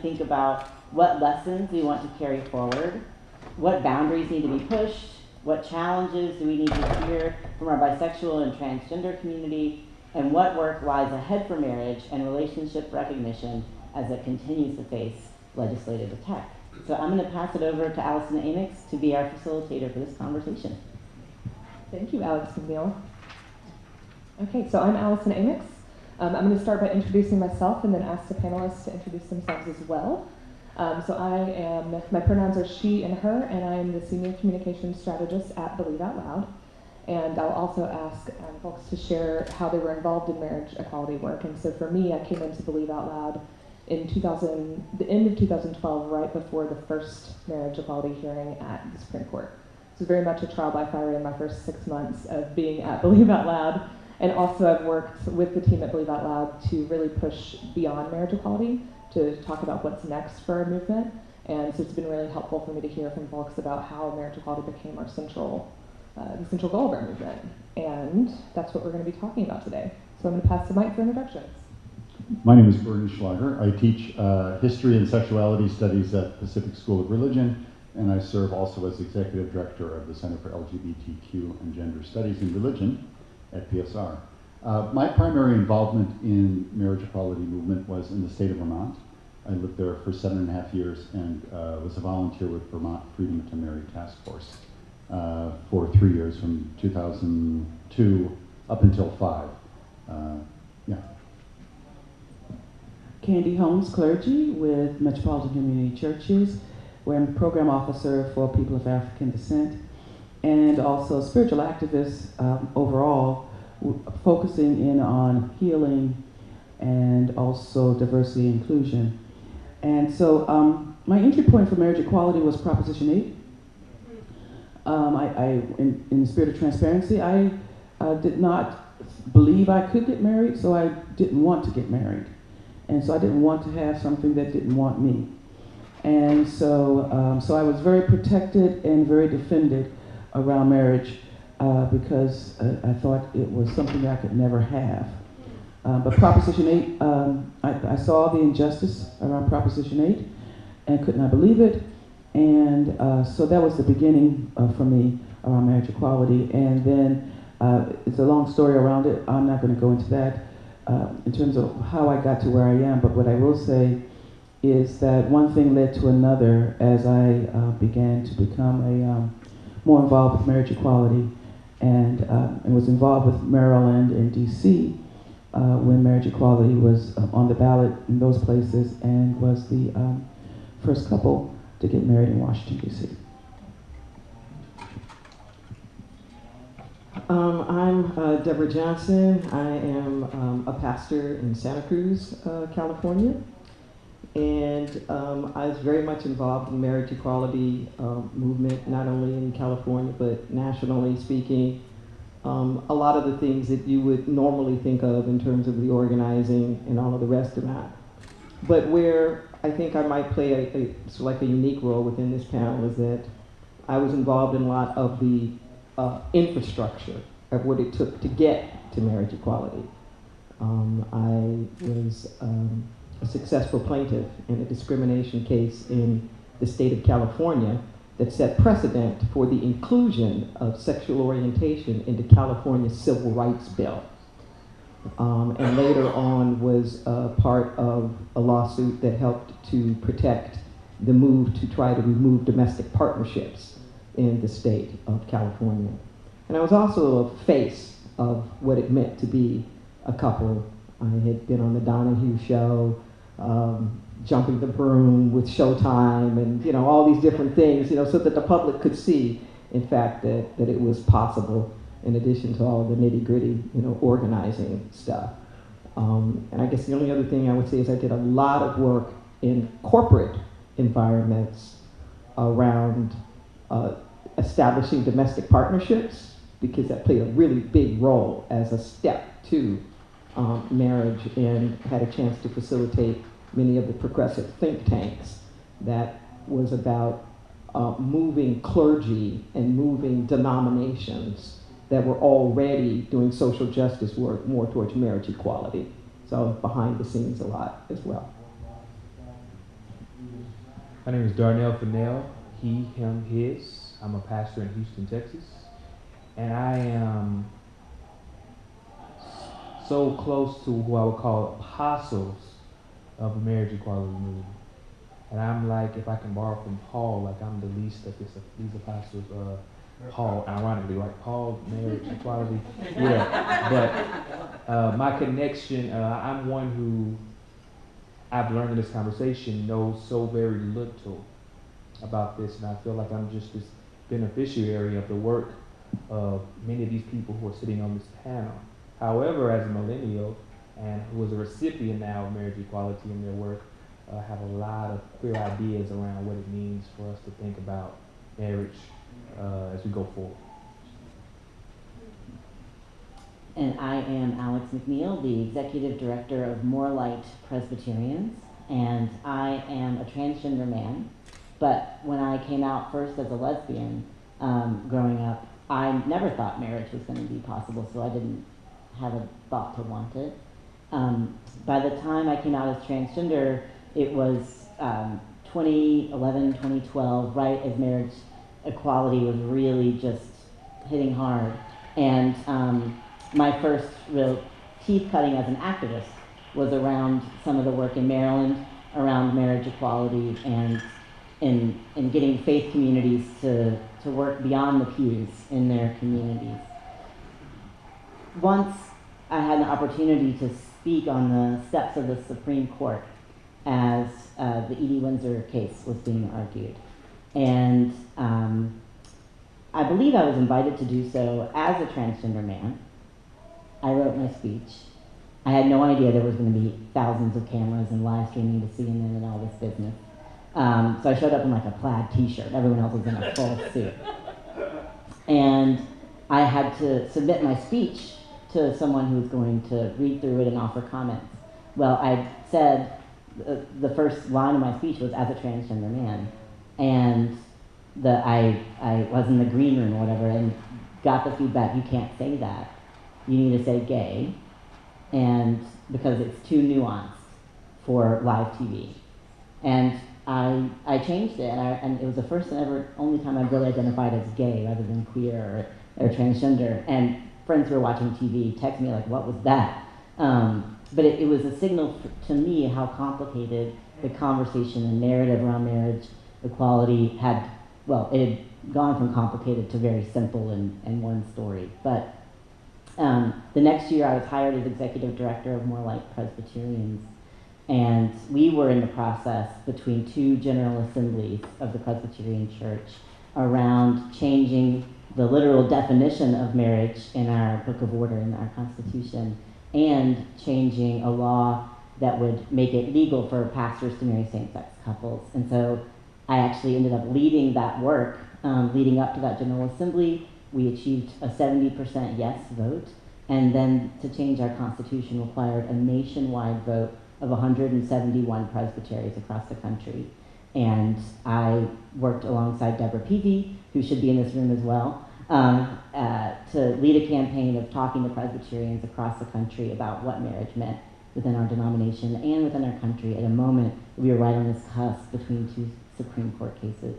think about what lessons we want to carry forward, what boundaries need to be pushed, what challenges do we need to hear from our bisexual and transgender community, and what work lies ahead for marriage and relationship recognition as it continues to face legislative attack. So I'm going to pass it over to Allison Amix to be our facilitator for this conversation. Thank you, Alex McNeil. Okay, so I'm Allison Amix. I'm going to start by introducing myself and then ask the panelists to introduce themselves as well. My pronouns are she and her, and I am the Senior Communications Strategist at Believe Out Loud. And I'll also ask folks to share how they were involved in marriage equality work. And so for me, I came into Believe Out Loud in the end of 2012, right before the first marriage equality hearing at the Supreme Court. So very much a trial by fire in my first 6 months of being at Believe Out Loud. And also I've worked with the team at Believe Out Loud to really push beyond marriage equality, to talk about what's next for our movement. And so it's been really helpful for me to hear from folks about how marriage equality became our central goal of our movement. And that's what we're going to be talking about today. So I'm going to pass the mic for introductions. My name is Bernie Schlager. I teach history and sexuality studies at Pacific School of Religion, and I serve also as executive director of the Center for LGBTQ and Gender Studies in Religion at PSR. My primary involvement in marriage equality movement was in the state of Vermont. I lived there for 7.5 years and was a volunteer with Vermont Freedom to Marry Task Force for 3 years, from 2002 up until 5. Candy Holmes, clergy with Metropolitan Community Churches, where I'm program officer for people of African descent, and also spiritual activist overall, focusing in on healing and also diversity and inclusion. And so my entry point for marriage equality was Proposition 8. In the spirit of transparency, I did not believe I could get married, so I didn't want to get married. And so I didn't want to have something that didn't want me. And so I was very protected and very defended around marriage because I thought it was something that I could never have. But Proposition 8, I saw the injustice around Proposition 8 and could not believe it. And so that was the beginning for me around marriage equality. And then it's a long story around it. I'm not going to go into that in terms of how I got to where I am. But what I will say is that one thing led to another as I began to become more involved with marriage equality and was involved with Maryland and DC when marriage equality was on the ballot in those places, and was the first couple to get married in Washington, D.C. I'm Deborah Johnson. I am a pastor in Santa Cruz, California. And I was very much involved in marriage equality movement, not only in California, but nationally speaking. A lot of the things that you would normally think of in terms of the organizing and all of the rest of that. But where I think I might play a unique role within this panel is that I was involved in a lot of the infrastructure of what it took to get to marriage equality. I was a successful plaintiff in a discrimination case in the state of California that set precedent for the inclusion of sexual orientation into California's civil rights bill. And later on was part of a lawsuit that helped to protect the move to try to remove domestic partnerships in the state of California. And I was also a face of what it meant to be a couple. I had been on the Donahue show, jumping the broom with Showtime, and all these different things, so that the public could see, in fact, that it was possible, in addition to all the nitty-gritty, organizing stuff. And I guess the only other thing I would say is I did a lot of work in corporate environments around establishing domestic partnerships, because that played a really big role as a step to marriage, and had a chance to facilitate many of the progressive think tanks that was about moving clergy and moving denominations that were already doing social justice work more towards marriage equality. So behind the scenes a lot as well. My name is Darnell Fennell, he, him, his. I'm a pastor in Houston, Texas. And I am so close to who I would call apostles of the marriage equality movement. And I'm like, if I can borrow from Paul, like I'm the least of these apostles. Paul, ironically, right? Paul, marriage equality. Yeah, but my connection, I'm one who I've learned in this conversation knows so very little about this, and I feel like I'm just this beneficiary of the work of many of these people who are sitting on this panel. However, as a millennial and who is a recipient now of marriage equality in their work, have a lot of clear ideas around what it means for us to think about marriage as we go forward. And I am Alex McNeil, the Executive Director of More Light Presbyterians, and I am a transgender man. But when I came out first as a lesbian growing up, I never thought marriage was going to be possible, so I didn't have a thought to want it. By the time I came out as transgender, it was 2011, 2012, right as marriage equality was really just hitting hard. And my first real teeth cutting as an activist was around some of the work in Maryland around marriage equality and in getting faith communities to work beyond the pews in their communities. Once I had an opportunity to speak on the steps of the Supreme Court as the Edie Windsor case was being argued. And I believe I was invited to do so as a transgender man. I wrote my speech. I had no idea there was going to be thousands of cameras and live streaming to CNN and all this business. So I showed up in like a plaid t-shirt. Everyone else was in a full suit. And I had to submit my speech to someone who was going to read through it and offer comments. Well, I said the first line of my speech was as a transgender man. And I was in the green room or whatever and got the feedback, you can't say that. You need to say gay, and because it's too nuanced for live TV. And I changed it, and it was the first and ever only time I've really identified as gay rather than queer or transgender. And friends who were watching TV texted me like, what was that? But it was a signal to me how complicated the conversation and narrative around marriage equality had, well, it had gone from complicated to very simple in one story. But the next year I was hired as executive director of More Light Presbyterians, and we were in the process between two general assemblies of the Presbyterian Church around changing the literal definition of marriage in our Book of Order in our Constitution and changing a law that would make it legal for pastors to marry same-sex couples. And so I actually ended up leading that work leading up to that General Assembly. We achieved a 70% yes vote, and then to change our Constitution required a nationwide vote of 171 presbyteries across the country. And I worked alongside Deborah Peavy, who should be in this room as well, to lead a campaign of talking to Presbyterians across the country about what marriage meant within our denomination and within our country at a moment we were right on this cusp between two Supreme Court cases.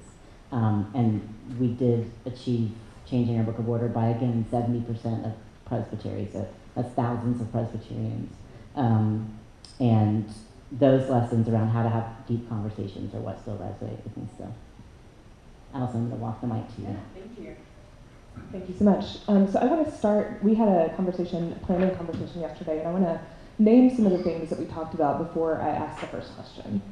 And we did achieve changing our Book of Order by, again, 70% of presbyteries. So that's thousands of Presbyterians. And those lessons around how to have deep conversations are what still resonate with me still. Allison, I'm going to walk the mic to you. Yeah, thank you. Thank you so much. So I want to start, we had a planning conversation yesterday, and I want to name some of the things that we talked about before I asked the first question.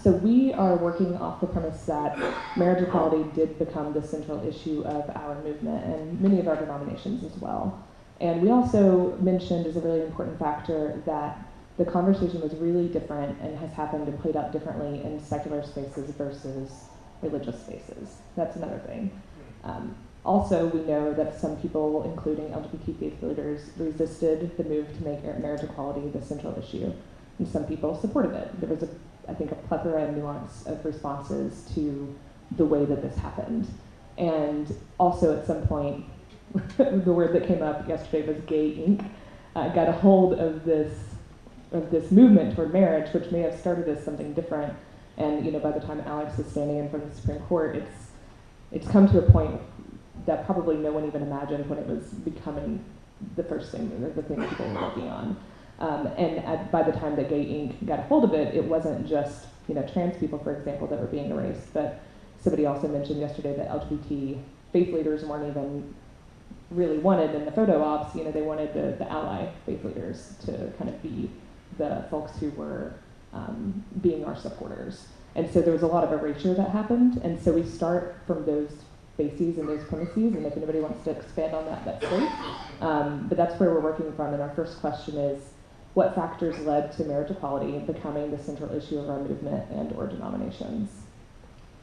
So we are working off the premise that marriage equality did become the central issue of our movement and many of our denominations as well. And we also mentioned as a really important factor that the conversation was really different and has happened and played out differently in secular spaces versus religious spaces. That's another thing. Also, we know that some people, including LGBT faith leaders, resisted the move to make marriage equality the central issue, and some people supported it. There was, I think, a plethora and nuance of responses to the way that this happened. And also, at some point, the word that came up yesterday was gay ink, got a hold of this movement toward marriage, which may have started as something different, And by the time Alex is standing in front of the Supreme Court, it's come to a point that probably no one even imagined when it was becoming the first thing, the thing people were working on. By the time that Gay Inc. got a hold of it, it wasn't just trans people, for example, that were being erased, but somebody also mentioned yesterday that LGBT faith leaders weren't even really wanted in the photo ops. They wanted the ally faith leaders to kind of be the folks who were being our supporters. And so there was a lot of erasure that happened, and so we start from those bases and those premises, and if anybody wants to expand on that, that's great. But that's where we're working from, and our first question is, what factors led to marriage equality becoming the central issue of our movement and or denominations?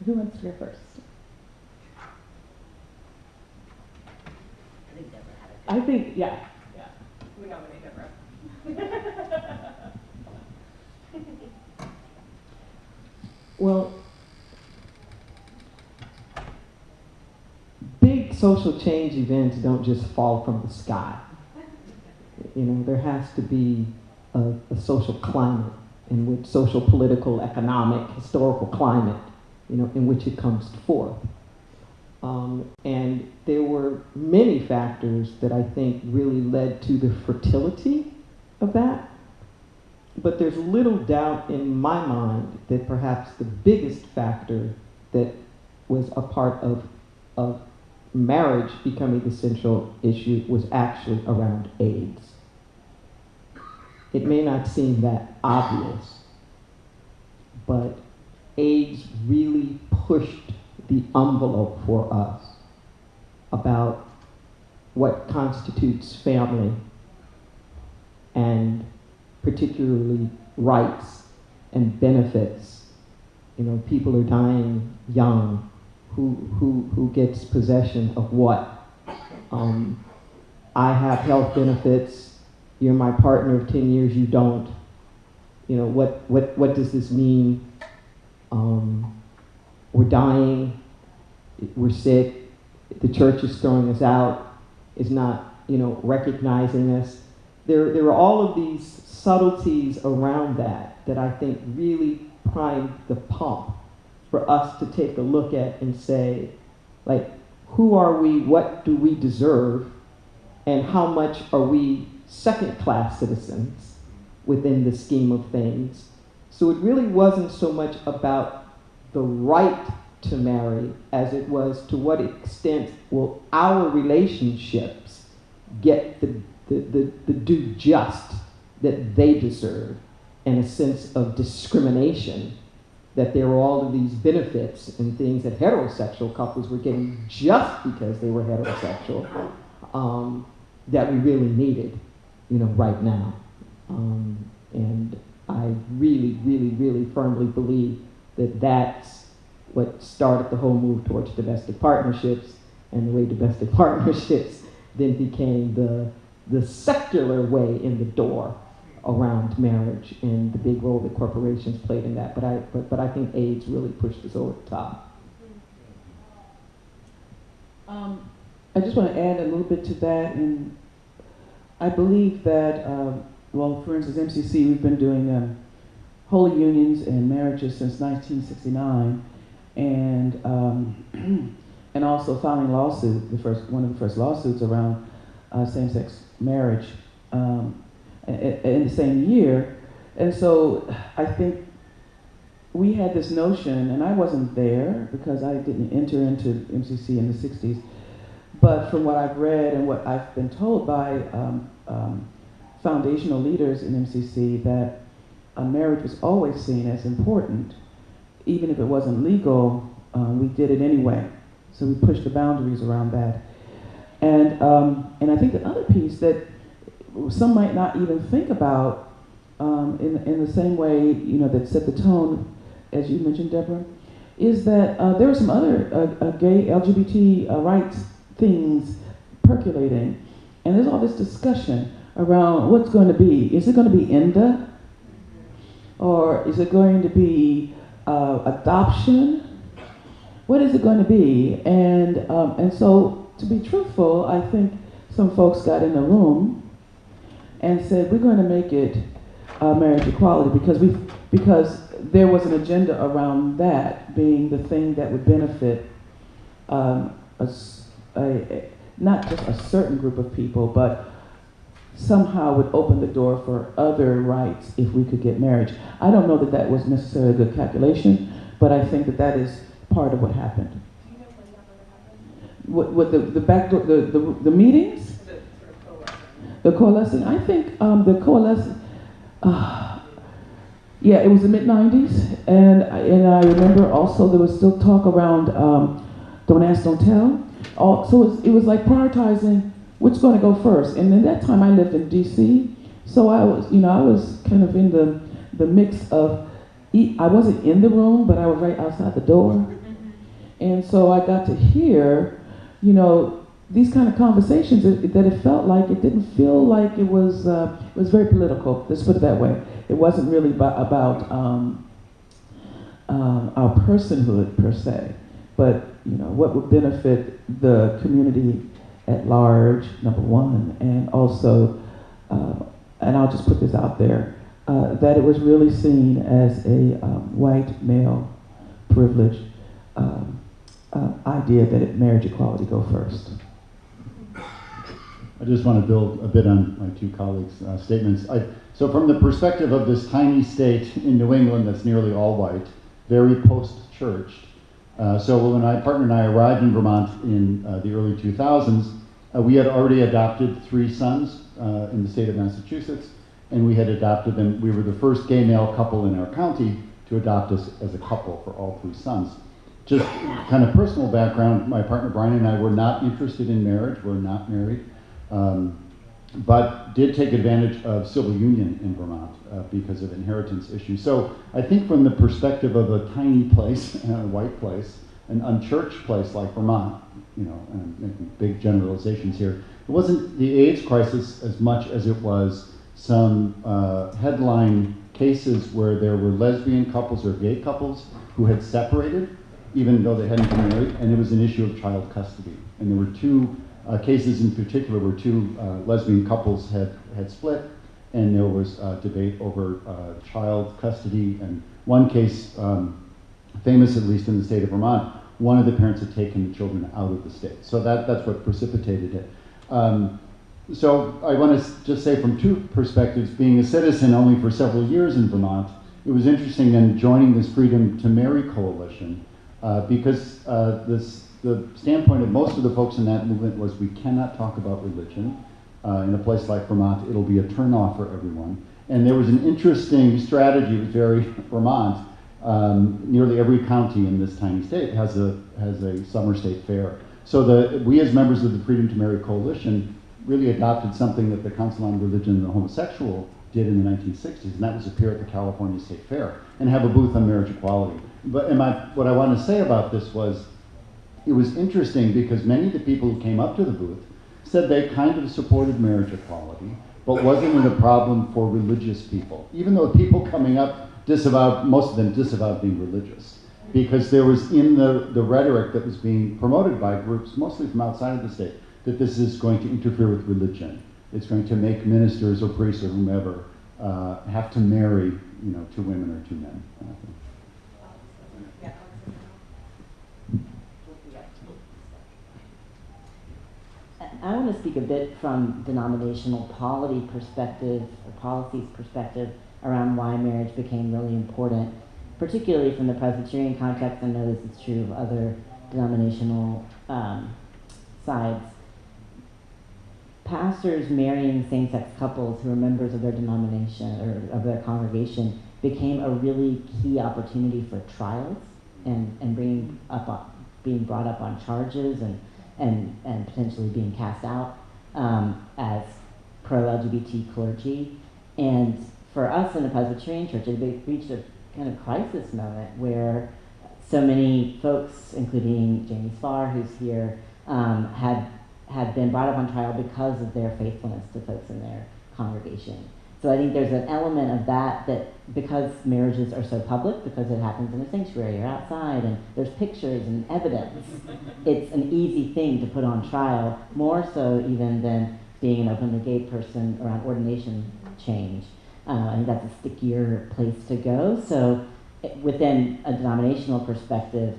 Who wants to go first? I think, yeah. We nominate Deborah. Well, big social change events don't just fall from the sky. There has to be a social climate in which social, political, economic, historical climate, in which it comes forth. And there were many factors that I think really led to the fertility of that. But there's little doubt in my mind that perhaps the biggest factor that was a part of marriage becoming the central issue was actually around AIDS. It may not seem that obvious, but AIDS really pushed the envelope for us about what constitutes family and particularly rights and benefits. People are dying young. Who gets possession of what? I have health benefits. You're my partner of 10 years. You don't. What does this mean? We're dying. We're sick. The church is throwing us out. Is not recognizing us. There are all of these subtleties around that I think really primed the pump for us to take a look at and say, who are we, what do we deserve, and how much are we second-class citizens within the scheme of things. So it really wasn't so much about the right to marry as it was to what extent will our relationships get the due just that they deserve, and a sense of discrimination, that there were all of these benefits and things that heterosexual couples were getting just because they were heterosexual, that we really needed, right now. And I really, really, really firmly believe that that's what started the whole move towards domestic partnerships, and the way domestic partnerships then became the secular way in the door around marriage, and the big role that corporations played in that. But I think AIDS really pushed us over the top. I just want to add a little bit to that, and I believe that, for instance, MCC, we've been doing holy unions and marriages since 1969, and also filing lawsuit, one of the first lawsuits around same-sex marriage in the same year. And so I think we had this notion, and I wasn't there because I didn't enter into MCC in the 60s, but from what I've read and what I've been told by foundational leaders in MCC, that marriage was always seen as important. Even if it wasn't legal, we did it anyway. So we pushed the boundaries around that. And I think the other piece that some might not even think about in the same way, that set the tone, as you mentioned, Deborah, is that there are some other gay LGBT rights things percolating. And there's all this discussion around what's going to be. Is it going to be INDA? Or is it going to be adoption? What is it going to be? And so, to be truthful, I think some folks got in the room and said, we're going to make it marriage equality because there was an agenda around that being the thing that would benefit not just a certain group of people, but somehow would open the door for other rights if we could get marriage. I don't know that that was necessarily a good calculation, but I think that that is part of what happened. Do you know when that would have happened? What the back door, the meetings? The coalescing, I think the coalescing, yeah, it was the mid-90s, and I remember also there was still talk around Don't Ask, Don't Tell. So it was like prioritizing which going to go first. And at that time I lived in D.C., so I was kind of in the mix of, I wasn't in the room, but I was right outside the door. And so I got to hear, these kind of conversations that it felt like, it didn't feel like it was very political, let's put it that way. It wasn't really about our personhood per se, but what would benefit the community at large, number one, and also, and I'll just put this out there, that it was really seen as a white male privilege idea that marriage equality go first. I just want to build a bit on my two colleagues' statements. So from the perspective of this tiny state in New England that's nearly all white, very post-churched, so when my partner and I arrived in Vermont in the early 2000s, we had already adopted 3 sons in the state of Massachusetts, and we had adopted them. We were the first gay male couple in our county to adopt us as a couple for all 3 sons. Just kind of personal background, my partner Brian and I were not interested in marriage. We're not married, but did take advantage of civil union in Vermont because of inheritance issues. So I think from the perspective of a tiny place, a white place, an unchurched place like Vermont, and making big generalizations here, it wasn't the AIDS crisis as much as it was some headline cases where there were lesbian couples or gay couples who had separated, even though they hadn't been married, and it was an issue of child custody. And there were 2 cases in particular where 2 lesbian couples had split, and there was debate over child custody. And one case, famous at least in the state of Vermont, one of the parents had taken the children out of the state. So that's what precipitated it. So I want to just say from 2 perspectives, being a citizen only for several years in Vermont, it was interesting then joining this Freedom to Marry coalition, because the standpoint of most of the folks in that movement was we cannot talk about religion. In a place like Vermont, it'll be a turnoff for everyone. And there was an interesting strategy, it was very Vermont. Nearly every county in this tiny state has a summer state fair. So we as members of the Freedom to Marry coalition really adopted something that the Council on Religion and the Homosexual did in the 1960s, and that was appear at the California State Fair and have a booth on marriage equality. But what I want to say about this was, it was interesting because many of the people who came up to the booth said they kind of supported marriage equality, but wasn't a problem for religious people. Even though people coming up most of them disavowed being religious, because there was in the rhetoric that was being promoted by groups, mostly from outside of the state, that this is going to interfere with religion. It's going to make ministers or priests or whomever have to marry, 2 women or 2 men. I want to speak a bit from denominational policies perspective around why marriage became really important, particularly from the Presbyterian context. I know this is true of other denominational sides. Pastors marrying same-sex couples who are members of their denomination or of their congregation became a really key opportunity for trials and being brought up on charges and potentially being cast out as pro-LGBT clergy. And for us in the Presbyterian Church, it reached a kind of crisis moment where so many folks, including Jamie Spar, who's here, had been brought up on trial because of their faithfulness to folks in their congregation. So I think there's an element of that because marriages are so public, because it happens in a sanctuary or outside, and there's pictures and evidence, it's an easy thing to put on trial, more so even than being an openly gay person around ordination change. I think that's a stickier place to go. So within a denominational perspective,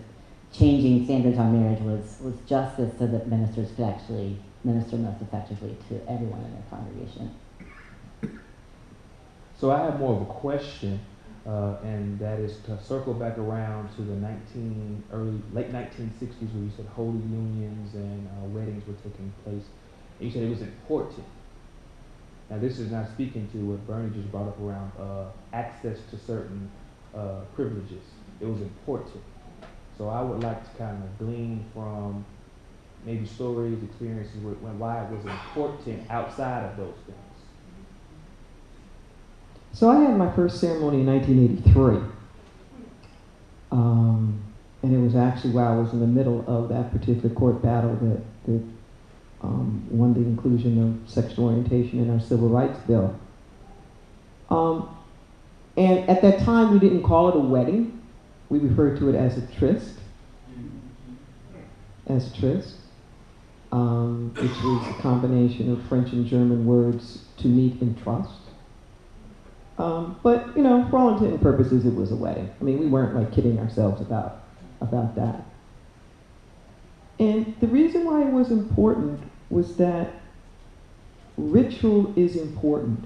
changing standards on marriage was justice so that ministers could actually minister most effectively to everyone in their congregation. So I have more of a question, and that is to circle back around to the late 1960s where you said holy unions and weddings were taking place. And you said it was important. Now this is not speaking to what Bernie just brought up around access to certain privileges. It was important. So I would like to kind of glean from maybe stories, experiences, why it was important outside of those things. So I had my first ceremony in 1983. And it was actually while I was in the middle of that particular court battle that won the inclusion of sexual orientation in our civil rights bill. And at that time, we didn't call it a wedding. We referred to it as a tryst. As tryst, which was a combination of French and German words to meet and trust. But, you know, for all intents and purposes, it was a wedding. I mean, we weren't like kidding ourselves about that. And the reason why it was important was that ritual is important.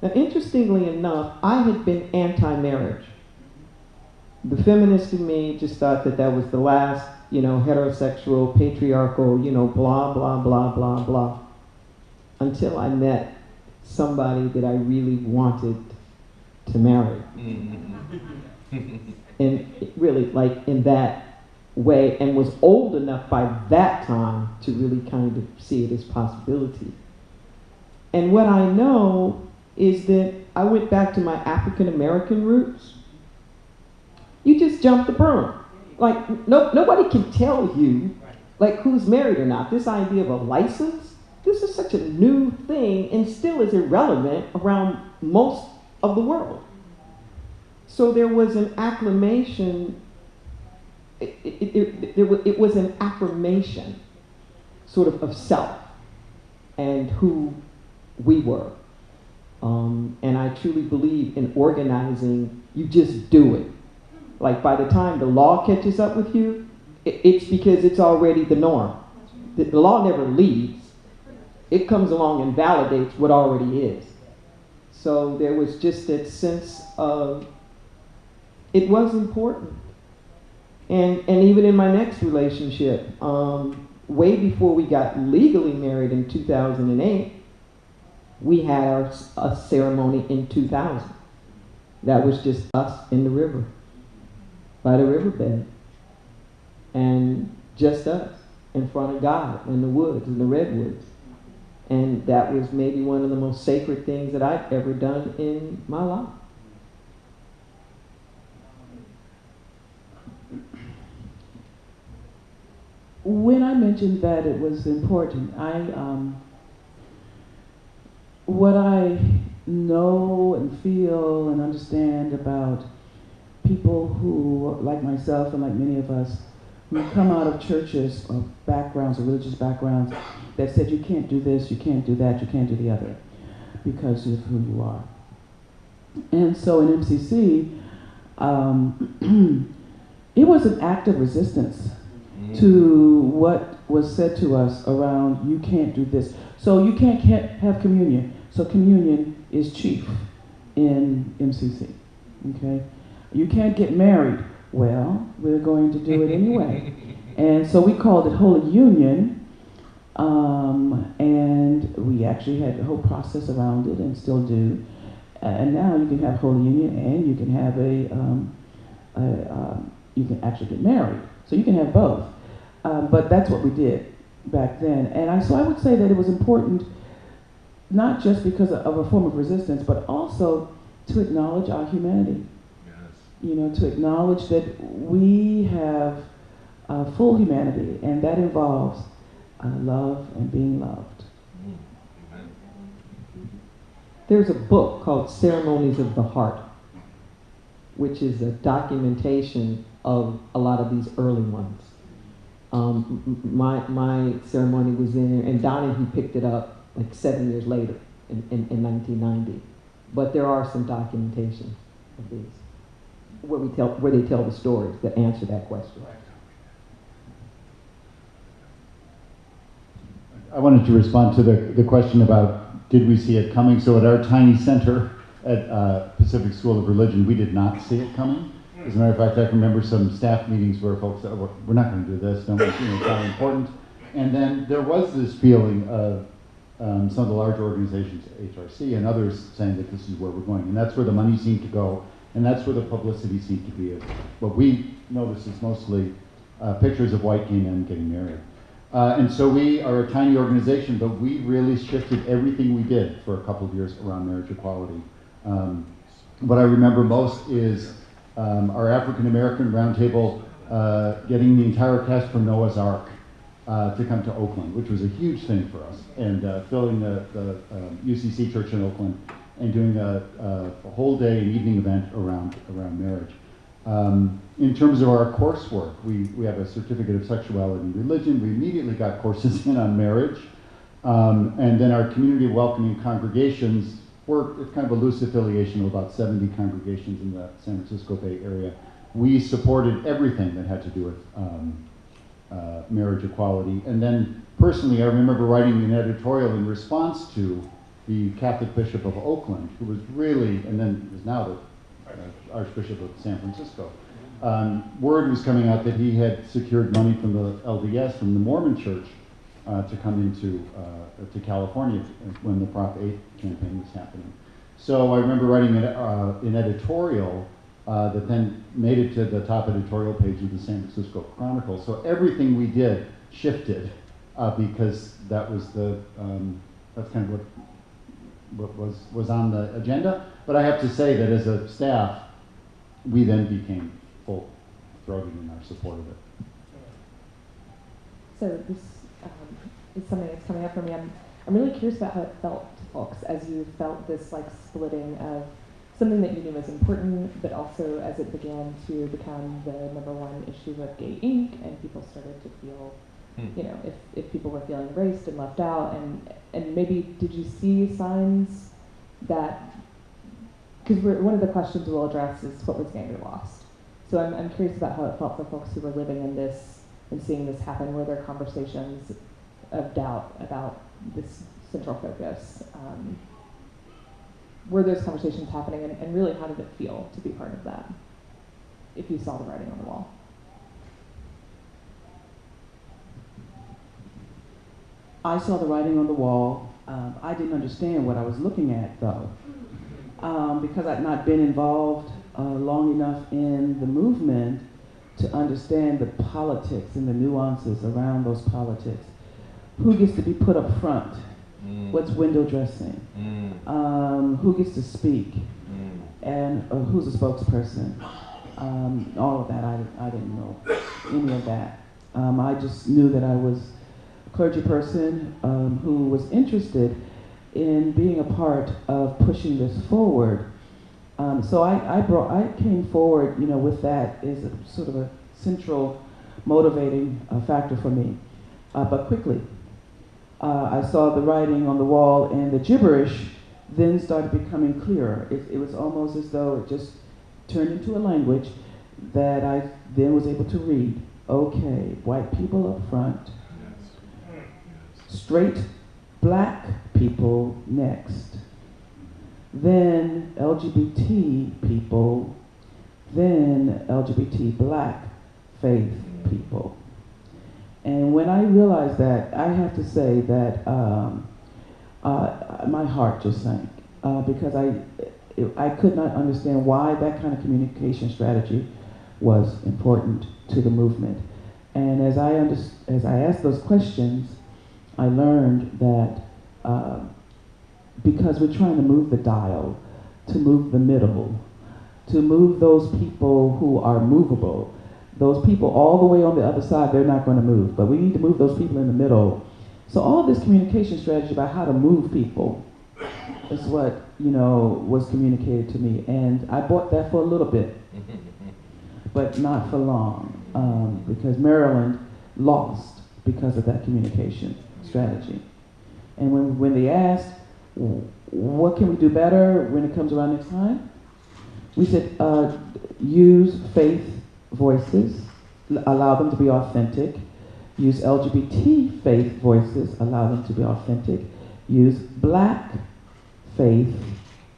Now, interestingly enough, I had been anti-marriage. The feminist in me just thought that was the last, you know, heterosexual, patriarchal, you know, blah, blah, blah, blah, blah. Until I met somebody that I really wanted to marry. And really, like, in that way, and was old enough by that time to really kind of see it as possibility. And what I know is that I went back to my African American roots. You just jump the broom. Like, nobody can tell you, like, who's married or not. This idea of a license, this is such a new thing and still is irrelevant around most of the world. So there was an acclamation, it was an affirmation sort of self and who we were. And I truly believe in organizing, you just do it. Like by the time the law catches up with you, it's because it's already the norm. The law never leaves. It comes along and validates what already is. So there was just that sense of, it was important. And even in my next relationship, way before we got legally married in 2008, we had a ceremony in 2000. That was just us in the river, by the riverbed. And just us in front of God in the woods, in the redwoods. And that was maybe one of the most sacred things that I've ever done in my life. When I mentioned that it was important, what I know and feel and understand about people who, like myself and like many of us, who come out of churches or backgrounds or religious backgrounds that said you can't do this, you can't do that, you can't do the other because of who you are. And so in MCC, it was an act of resistance to what was said to us around you can't do this. So you can't have communion. So communion is chief in MCC, okay? You can't get married. Well, we're going to do it anyway. And so we called it Holy Union, and we actually had a whole process around it and still do. And now you can have Holy Union and you can have you can actually get married. So you can have both. But that's what we did back then. And so I would say that it was important, not just because of a form of resistance, but also to acknowledge our humanity. You know, to acknowledge that we have full humanity, and that involves love and being loved. There's a book called Ceremonies of the Heart, which is a documentation of a lot of these early ones. My ceremony was in there, and Donahue picked it up like 7 years later in 1990. But there are some documentation of these. where they tell the stories that answer that question. I wanted to respond to the question about did we see it coming. So at our tiny center at Pacific School of Religion, we did not see it coming. As a matter of fact, I can remember some staff meetings where folks said, we're not going to do this, don't we? It's not important. And then there was this feeling of some of the larger organizations, HRC and others, saying that this is where we're going. And that's where the money seemed to go, and that's where the publicity seemed to be. What we notice is mostly pictures of white gay men getting married. And so we are a tiny organization, but we really shifted everything we did for a couple of years around marriage equality. What I remember most is our African American roundtable getting the entire cast from Noah's Ark to come to Oakland, which was a huge thing for us, and filling the UCC church in Oakland and doing a whole day and evening event around marriage. In terms of our coursework, we have a certificate of sexuality and religion. We immediately got courses in on marriage. And then our community of welcoming congregations it's kind of a loose affiliation of about 70 congregations in the San Francisco Bay Area. We supported everything that had to do with marriage equality. And then personally, I remember writing an editorial in response to the Catholic Bishop of Oakland, who was really, and then is now the Archbishop of San Francisco. Word was coming out that he had secured money from the LDS, from the Mormon Church, to come into to California when the Prop 8 campaign was happening. So I remember writing an editorial that then made it to the top editorial page of the San Francisco Chronicle. So everything we did shifted because that was that's kind of what was on the agenda. But I have to say that as a staff, we then became full-throated in our support of it. So this is something that's coming up for me. I'm really curious about how it felt to folks as you felt this like splitting of something that you knew was important, but also as it began to become the #1 issue of Gay Inc. and people started to feel, you know, if people were feeling erased and left out, and maybe did you see signs that, because one of the questions we'll address is what was gained or lost. So I'm curious about how it felt for folks who were living in this and seeing this happen. Were there conversations of doubt about this central focus? Were those conversations happening, and really how did it feel to be part of that, if you saw the writing on the wall? I saw the writing on the wall. I didn't understand what I was looking at, though, because I'd not been involved long enough in the movement to understand the politics and the nuances around those politics. Who gets to be put up front? What's window dressing? Who gets to speak? And who's a spokesperson? All of that, I didn't know any of that. I just knew that I was a clergy person who was interested in being a part of pushing this forward. So I came forward, you know, with that as a sort of a central motivating factor for me. But quickly, I saw the writing on the wall, and the gibberish then started becoming clearer. It was almost as though it just turned into a language that I then was able to read. Okay, white people up front, straight black people next, then LGBT people, then LGBT black faith people. And when I realized that, I have to say that my heart just sank because I could not understand why that kind of communication strategy was important to the movement. And as I asked those questions, I learned that because we're trying to move the dial, to move the middle, to move those people who are movable, those people all the way on the other side, they're not going to move, but we need to move those people in the middle. So all this communication strategy about how to move people is what, you know, was communicated to me. And I bought that for a little bit, but not for long, because Maryland lost because of that communication strategy. And when they asked, what can we do better when it comes around next time? We said, use faith voices, allow them to be authentic. Use LGBT faith voices, allow them to be authentic. Use Black faith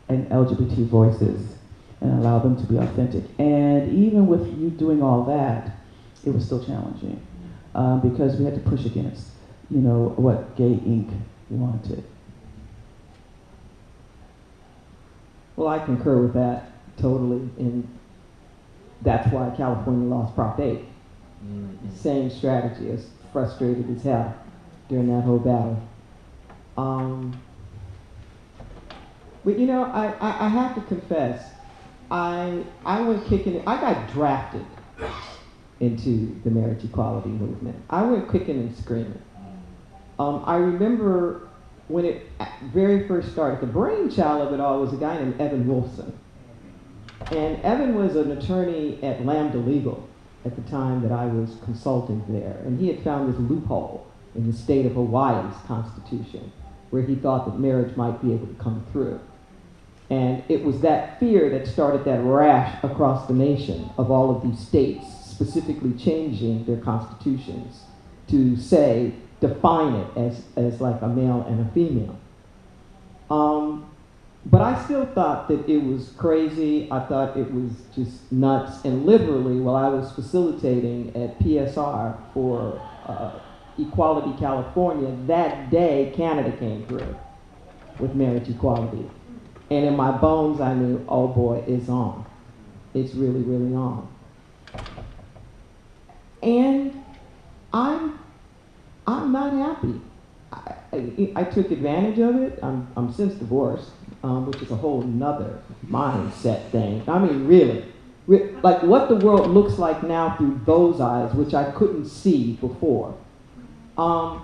and LGBT voices and allow them to be authentic. And even with you doing all that, it was still challenging because we had to push against, what Gay Inc. wanted. Well, I concur with that totally, and that's why California lost Prop 8. Same strategy, as frustrated as hell during that whole battle. But I have to confess, I went kicking it. I got drafted into the marriage equality movement. I went kicking and screaming. I remember when it very first started, the brainchild of it all was a guy named Evan Wolfson. And Evan was an attorney at Lambda Legal at the time that I was consulting there. And he had found this loophole in the state of Hawaii's constitution where he thought that marriage might be able to come through. And it was that fear that started that rash across the nation of all of these states specifically changing their constitutions to say, define it as like a male and a female. But I still thought that it was crazy. I thought it was just nuts. And literally, while I was facilitating at PSR for Equality California, that day Canada came through with marriage equality. And in my bones, I knew, oh boy, it's on. It's really, really on. And I'm not happy. I took advantage of it. I'm since divorced, which is a whole nother mindset thing. I mean, really, like what the world looks like now through those eyes, which I couldn't see before. But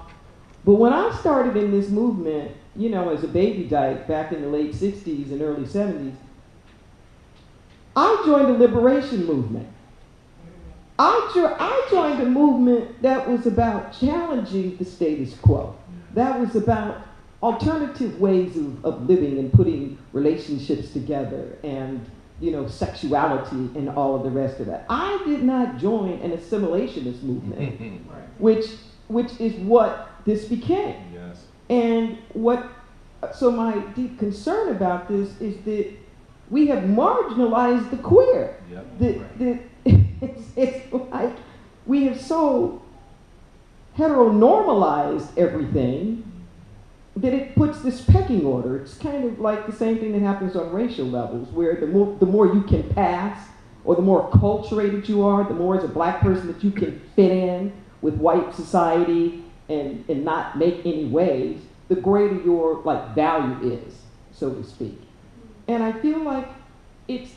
when I started in this movement, as a baby dyke back in the late 60s and early 70s, I joined the liberation movement. I joined a movement that was about challenging the status quo. That was about alternative ways of living and putting relationships together and, sexuality and all of the rest of that. I did not join an assimilationist movement, which is what this became. Yes. And so my deep concern about this is that we have marginalized the queer. Yep. It's like we have so heteronormalized everything that it puts this pecking order. It's kind of like the same thing that happens on racial levels, where the more you can pass, or the more acculturated you are, the more as a black person that you can fit in with white society and not make any waves, the greater your value is, so to speak. And I feel like it's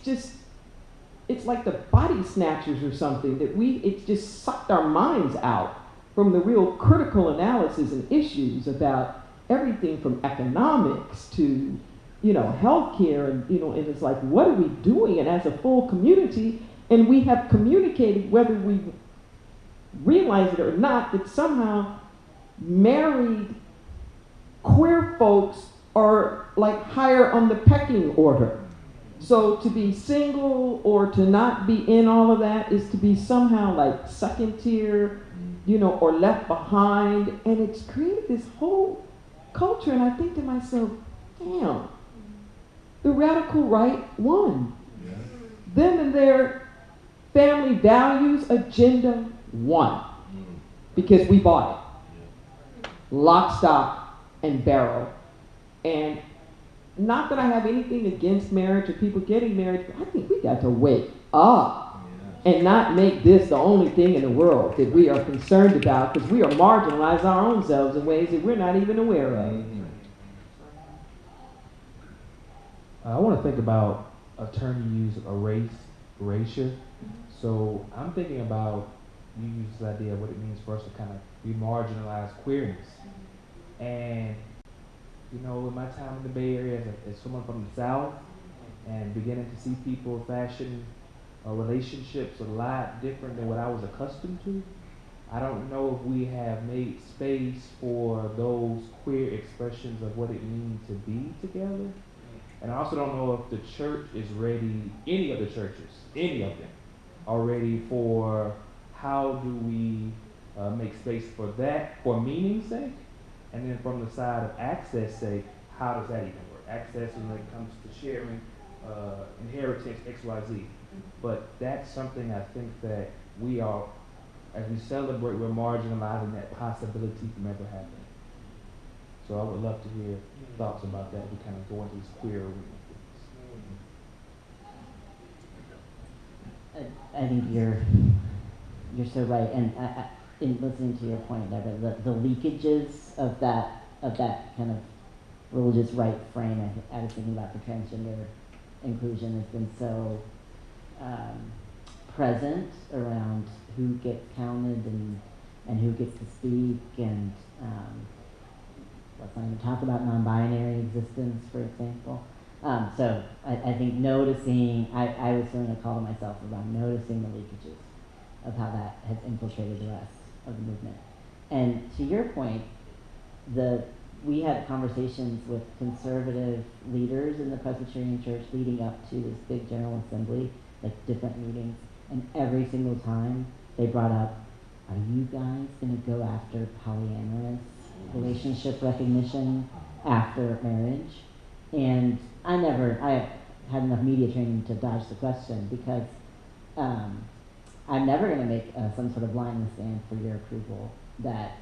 like the body snatchers or something, that it's just sucked our minds out from the real critical analysis and issues about everything from economics to, healthcare, and it's like, what are we doing? And as a full community, and we have communicated, whether we realize it or not, that somehow married queer folks are higher on the pecking order. So to be single or to not be in all of that is to be somehow second tier, or left behind. And it's created this whole culture. And I think to myself, damn, the radical right won. Yeah. Them and their family values agenda won. Because we bought it. Lock, stock, and barrel. And not that I have anything against marriage or people getting married, but I think we got to wake up and not make this the only thing in the world that we are concerned about, because we are marginalizing our own selves in ways that we're not even aware of. I want to think about a term you use, erasure. So I'm thinking about, you use this idea of what it means for us to kind of remarginalize queerness. And in my time in the Bay Area as someone from the South, and beginning to see people fashion relationships a lot different than what I was accustomed to, I don't know if we have made space for those queer expressions of what it means to be together. And I also don't know if the church is ready, any of the churches, any of them, are ready for how do we make space for that, for meaning's sake, and then from the side of access sake, how does that even work? Access when it comes to sharing inheritance, X, Y, Z. But that's something I think that we are, as we celebrate, we're marginalizing that possibility from ever happening. So I would love to hear thoughts about that. We kind of go into this queer arena. I think you're so right, and in listening to your point, Deborah, the leakages of that kind of religious right frame. I was thinking about the transgender inclusion has been so present around who gets counted and who gets to speak, and let's not even talk about non-binary existence, for example. So I think noticing, I was feeling a call to myself around noticing the leakages of how that has infiltrated the rest of the movement. And to your point, we had conversations with conservative leaders in the Presbyterian Church leading up to this big General Assembly, like different meetings, and every single time they brought up, are you guys going to go after polyamorous relationship recognition after marriage? And I had enough media training to dodge the question, because I'm never going to make some sort of line in the sand for your approval that,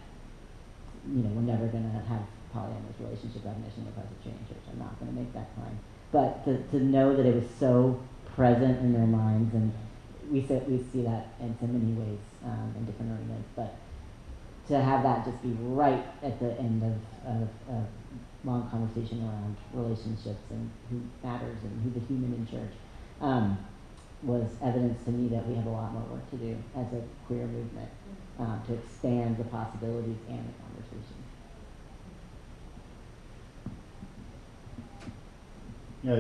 we're never going to have polyamorous relationship recognition in the Presbyterian Church. I'm not going to make that claim. But to know that it was so present in their minds, and we see that in so many ways in different arenas, but to have that just be right at the end of a long conversation around relationships and who matters and who the human in church was evidence to me that we have a lot more work to do as a queer movement to expand the possibilities and the conversation. Yeah,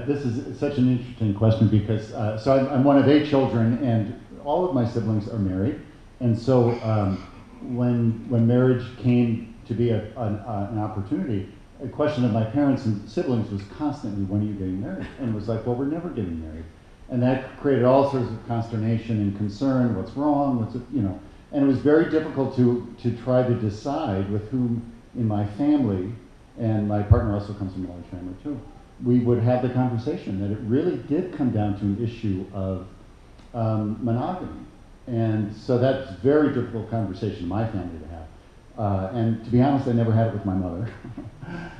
this is such an interesting question because, so I'm one of 8 children, and all of my siblings are married. And so when marriage came to be an opportunity, a question of my parents and siblings was constantly, when are you getting married? And it was like, well, we're never getting married. And that created all sorts of consternation and concern. What's wrong? And it was very difficult to try to decide with whom in my family, and my partner also comes from a large family too, we would have the conversation that it really did come down to an issue of monogamy. And so that's a very difficult conversation in my family to have. And to be honest, I never had it with my mother.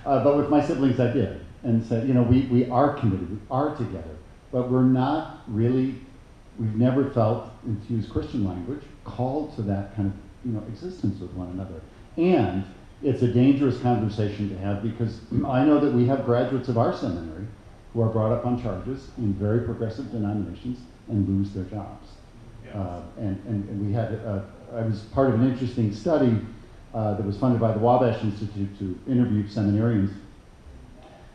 But with my siblings, I did. And said, we are committed, we are together, but we're not really, we've never felt, and to use Christian language, called to that kind of existence with one another. And it's a dangerous conversation to have, because I know that we have graduates of our seminary who are brought up on charges in very progressive denominations and lose their jobs. Yes. And we had, I was part of an interesting study that was funded by the Wabash Institute to interview seminarians.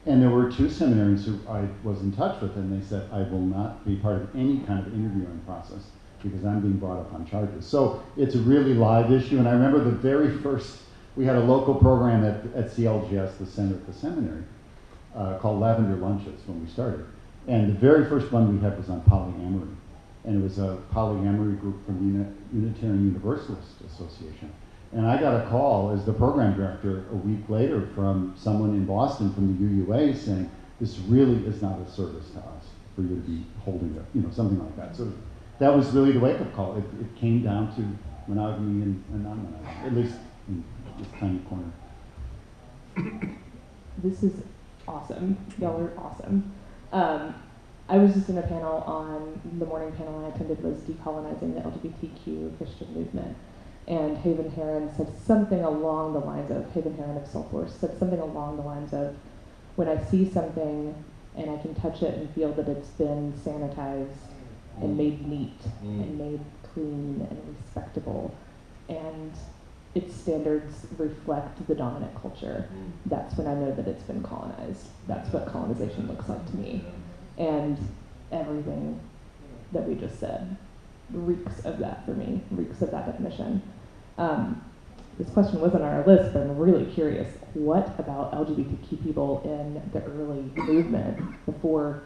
And there were 2 seminarians who I was in touch with, and they said, I will not be part of any kind of interviewing process because I'm being brought up on charges. So it's a really live issue. And I remember the very first, we had a local program at CLGS, the center at the seminary, called Lavender Lunches when we started. And the very first one we had was on polyamory. And it was a polyamory group from the Unitarian Universalist Association. And I got a call as the program director a week later from someone in Boston from the UUA saying, this really is not a service to us for you to be holding it, something like that. So that was really the wake-up call. It came down to monogamy and non-monogamy, at least in this tiny corner. This is awesome. Y'all are awesome. I was just in a panel on, the morning panel I attended was Decolonizing the LGBTQ Christian Movement. And Haven Heron said something along the lines of, Haven Heron of Soulforce said something along the lines of, when I see something and I can touch it and feel that it's been sanitized and made neat and made clean and respectable, and its standards reflect the dominant culture, that's when I know that it's been colonized. That's what colonization looks like to me. And everything that we just said reeks of that for me, reeks of that definition. this question wasn't on our list, but I'm really curious. What about LGBTQ people in the early movement before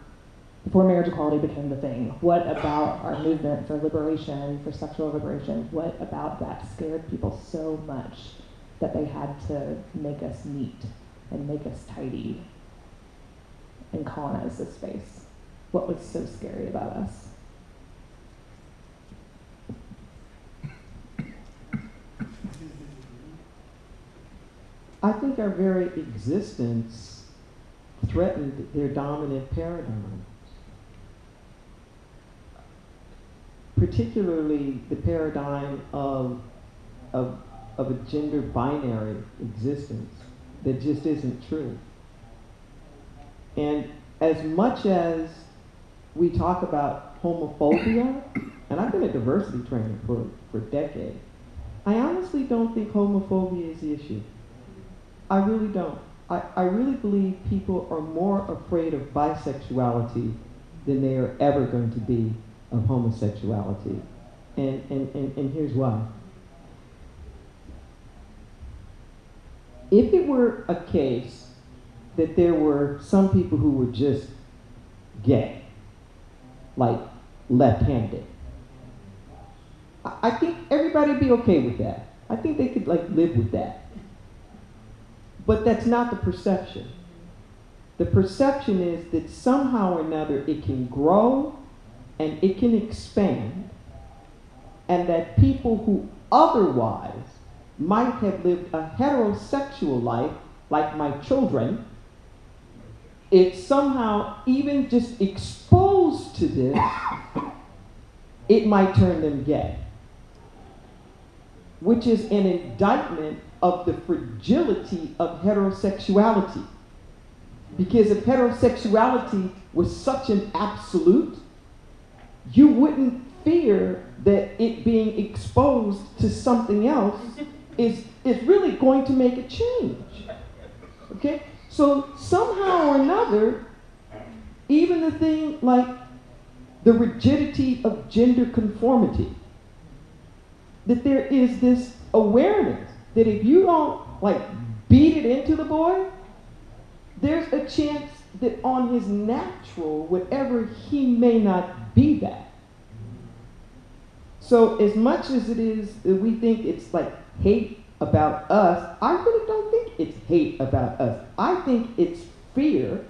marriage equality became the thing? What about our movement for liberation, for sexual liberation? What about that scared people so much that they had to make us neat and make us tidy and colonize this space? What was so scary about us? I think our very existence threatened their dominant paradigm, particularly the paradigm of a gender binary existence that just isn't true. And as much as we talk about homophobia, and I've been a diversity trainer for decades, I honestly don't think homophobia is the issue. I really don't. I really believe people are more afraid of bisexuality than they are ever going to be of homosexuality. And here's why. If it were a case that there were some people who were just gay, like left-handed, I think everybody would be okay with that. I think they could live with that. But that's not the perception. The perception is that somehow or another it can grow and it can expand, and that people who otherwise might have lived a heterosexual life, like my children, if somehow even just exposed to this, it might turn them gay, which is an indictment of the fragility of heterosexuality. Because if heterosexuality was such an absolute, you wouldn't fear that it being exposed to something else is really going to make a change. Okay? So somehow or another, even the thing like the rigidity of gender conformity, that there is this awareness that if you don't beat it into the boy, there's a chance that on his natural, whatever, he may not be that. So as much as it is that we think it's hate about us, I really don't think it's hate about us. I think it's fear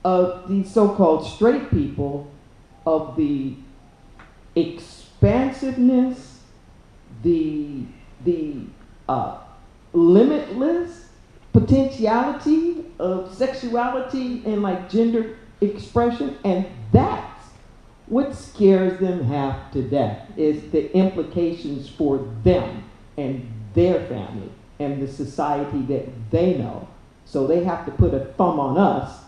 of these so-called straight people, of the expansiveness, the limitless potentiality of sexuality and gender expression, and that's what scares them half to death, is the implications for them and their family and the society that they know. So they have to put a thumb on us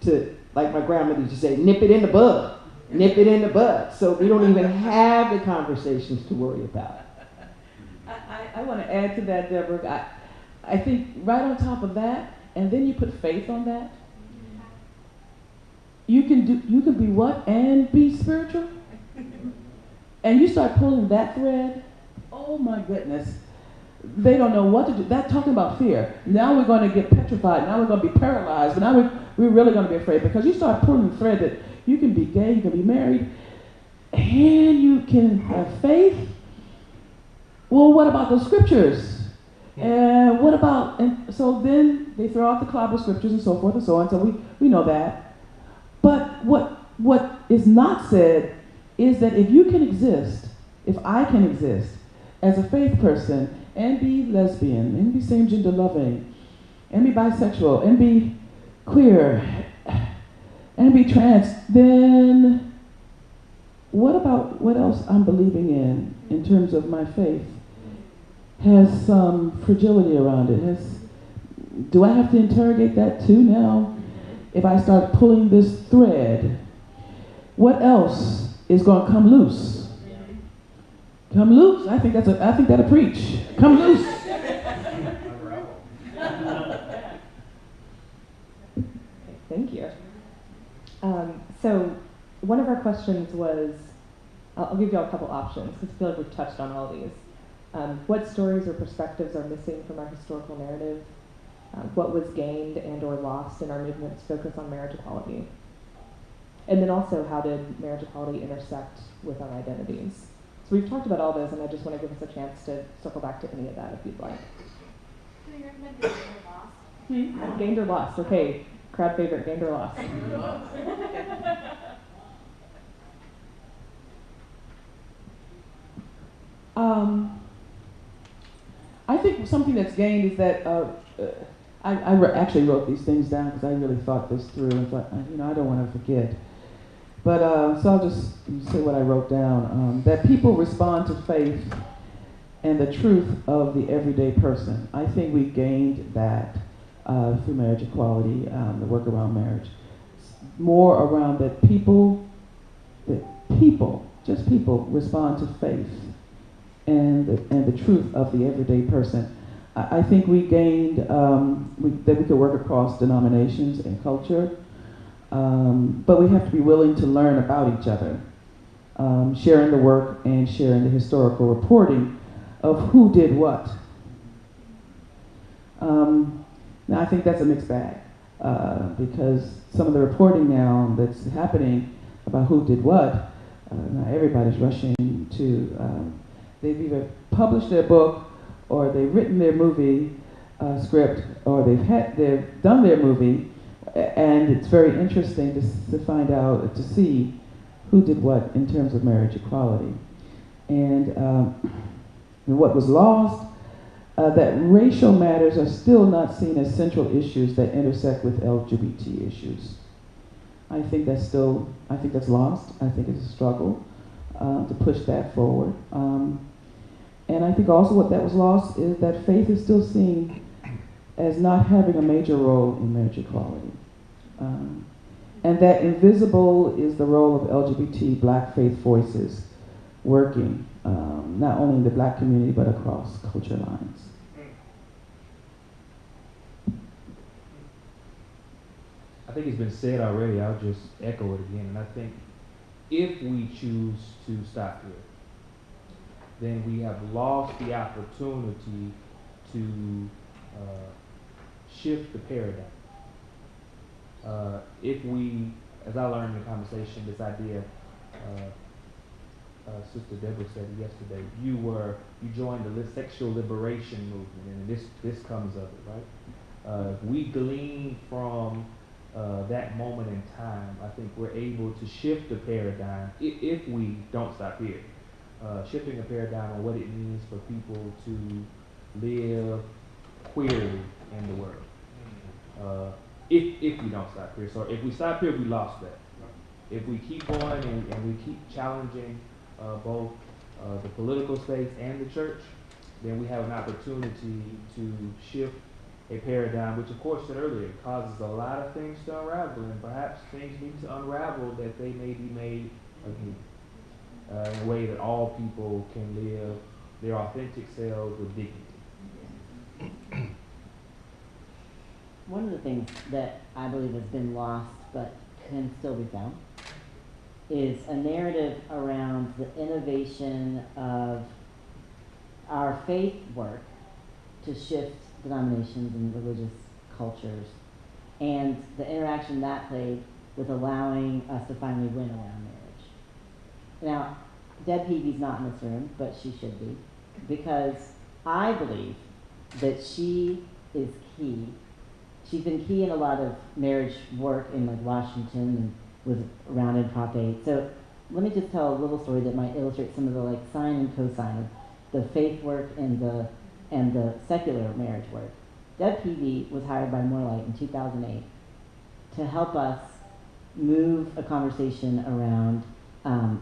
to, like my grandmother used to say, nip it in the bud, nip it in the bud, so we don't even have the conversations to worry about. I want to add to that, Deborah. I think right on top of that, and then you put faith on that, you can be what? And be spiritual? And you start pulling that thread, oh my goodness. They don't know what to do. That's talking about fear. Now we're going to get petrified. Now we're going to be paralyzed. But now we're really going to be afraid, because you start pulling the thread that you can be gay, you can be married, and you can have faith. Well, what about the scriptures? And what about, and so then they throw out the clobber scriptures and so forth and so on, so we know that. But what is not said is that if you can exist, if I can exist as a faith person and be lesbian and be same gender loving and be bisexual and be queer and be trans, then what about what else I'm believing in terms of my faith? Has some fragility around it. Do I have to interrogate that too now? If I start pulling this thread, what else is going to come loose? Come loose. I think that'll preach. Come loose. Thank you. So one of our questions was, I'll give you all a couple options because I feel like we've touched on all these. What stories or perspectives are missing from our historical narrative? What was gained and or lost in our movement's focus on marriage equality? And then also, how did marriage equality intersect with our identities? So we've talked about all those, and I just want to give us a chance to circle back to any of that if you'd like. Do you recommend gained or lost? Gained or lost? Okay, crowd favorite, gained or lost? I think something that's gained is that actually wrote these things down because I really thought this through and thought, I don't want to forget. But so I'll just say what I wrote down. That people respond to faith and the truth of the everyday person. I think we gained that through marriage equality, the work around marriage. More around that people, just people respond to faith and the truth of the everyday person. I think we gained that we could work across denominations and culture, but we have to be willing to learn about each other, sharing the work and sharing the historical reporting of who did what. Now I think that's a mixed bag because some of the reporting now that's happening about who did what, now everybody's rushing to, they've either published their book or they've written their movie script or they've done their movie, and it's very interesting to find out, to see who did what in terms of marriage equality. And what was lost, that racial matters are still not seen as central issues that intersect with LGBT issues. I think that's lost. I think it's a struggle to push that forward. And I think also what that was lost is that faith is still seen as not having a major role in marriage equality. And that invisible is the role of LGBT Black faith voices working, not only in the Black community, but across culture lines. I think it's been said already, I'll just echo it again, and I think if we choose to stop here, then we have lost the opportunity to shift the paradigm. If we, as I learned in the conversation, this idea, Sister Deborah said yesterday, you joined the sexual liberation movement, and this comes of it, right? We glean from that moment in time. I think we're able to shift the paradigm if we don't stop here. Shifting a paradigm on what it means for people to live queerly in the world. If we don't stop here. So if we stop here, we lost that. If we keep going and we keep challenging both the political space and the church, then we have an opportunity to shift a paradigm, which of course said earlier, causes a lot of things to unravel, and perhaps things need to unravel that they may be made again. In a way that all people can live their authentic selves with dignity. One of the things that I believe has been lost but can still be found is a narrative around the innovation of our faith work to shift denominations and religious cultures, and the interaction that played with allowing us to finally win around marriage. Now, Deb Peavy's not in this room, but she should be, because I believe that she is key. She's been key in a lot of marriage work in like Washington and was around in Prop 8. So let me just tell a little story that might illustrate some of the like sine and cosine of the faith work and the secular marriage work. Deb Peavy was hired by More Light in 2008 to help us move a conversation around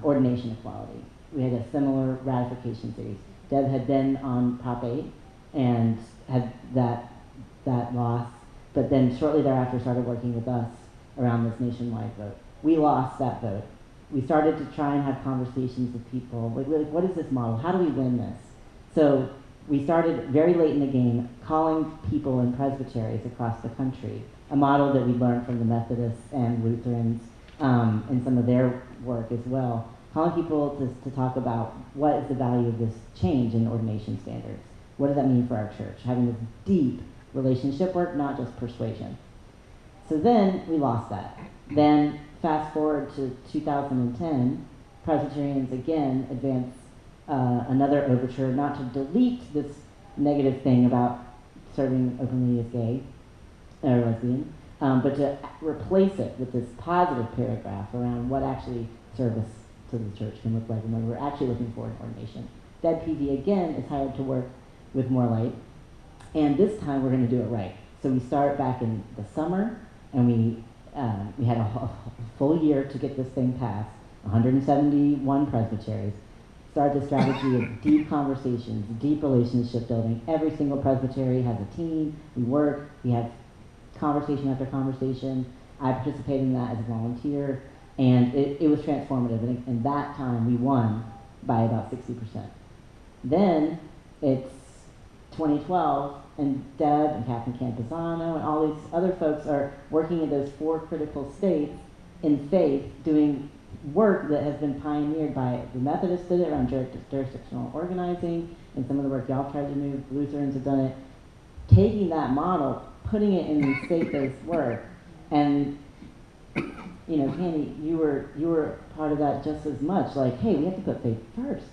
ordination equality. We had a similar ratification series. Deb had been on Prop 8 and had that loss, but then shortly thereafter started working with us around this nationwide vote. We lost that vote. We started to try and have conversations with people, like what is this model? How do we win this? So we started very late in the game calling people in presbyteries across the country, a model that we learned from the Methodists and Lutherans in some of their work as well, calling people to talk about what is the value of this change in ordination standards. What does that mean for our church? Having this deep relationship work, not just persuasion. So then we lost that. Then fast forward to 2010, Presbyterians again advance another overture, not to delete this negative thing about serving openly as gay or lesbian, but to replace it with this positive paragraph around what actually service to the church can look like and when we're actually looking for an ordination. Deb Peavy again is hired to work with More Light, and this time we're going to do it right. So we start back in the summer, and we had a full year to get this thing passed, 171 presbyteries. Start the strategy of deep conversations, deep relationship building. Every single presbytery has a team. We work. We have conversation after conversation. I participated in that as a volunteer, and it was transformative. And that time we won by about 60%. Then it's 2012, and Deb and Catherine Camposano and all these other folks are working in those 4 critical states in faith, doing work that has been pioneered by the Methodists did it around jurisdictional organizing, and some of the work y'all tried to do, Lutherans have done it, taking that model, putting it in these state-based work. And you know, Candy, you were part of that just as much. Like, hey, we have to put faith first.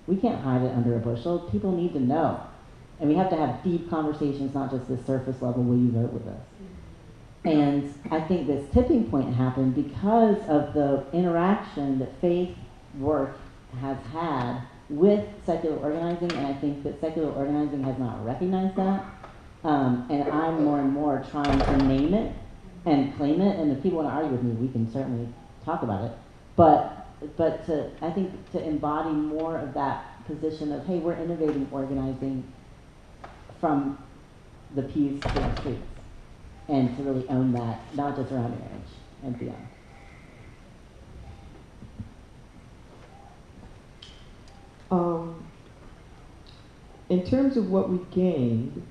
We can't hide it under a bushel. People need to know. And we have to have deep conversations, not just this surface level, will you vote with us? And I think this tipping point happened because of the interaction that faith work has had with secular organizing, and I think that secular organizing has not recognized that. And I'm more and more trying to name it and claim it, and if people want to argue with me, we can certainly talk about it. But I think to embody more of that position of, hey, we're innovating organizing from the pews to the streets, and to really own that, not just around marriage and beyond. In terms of what we gained,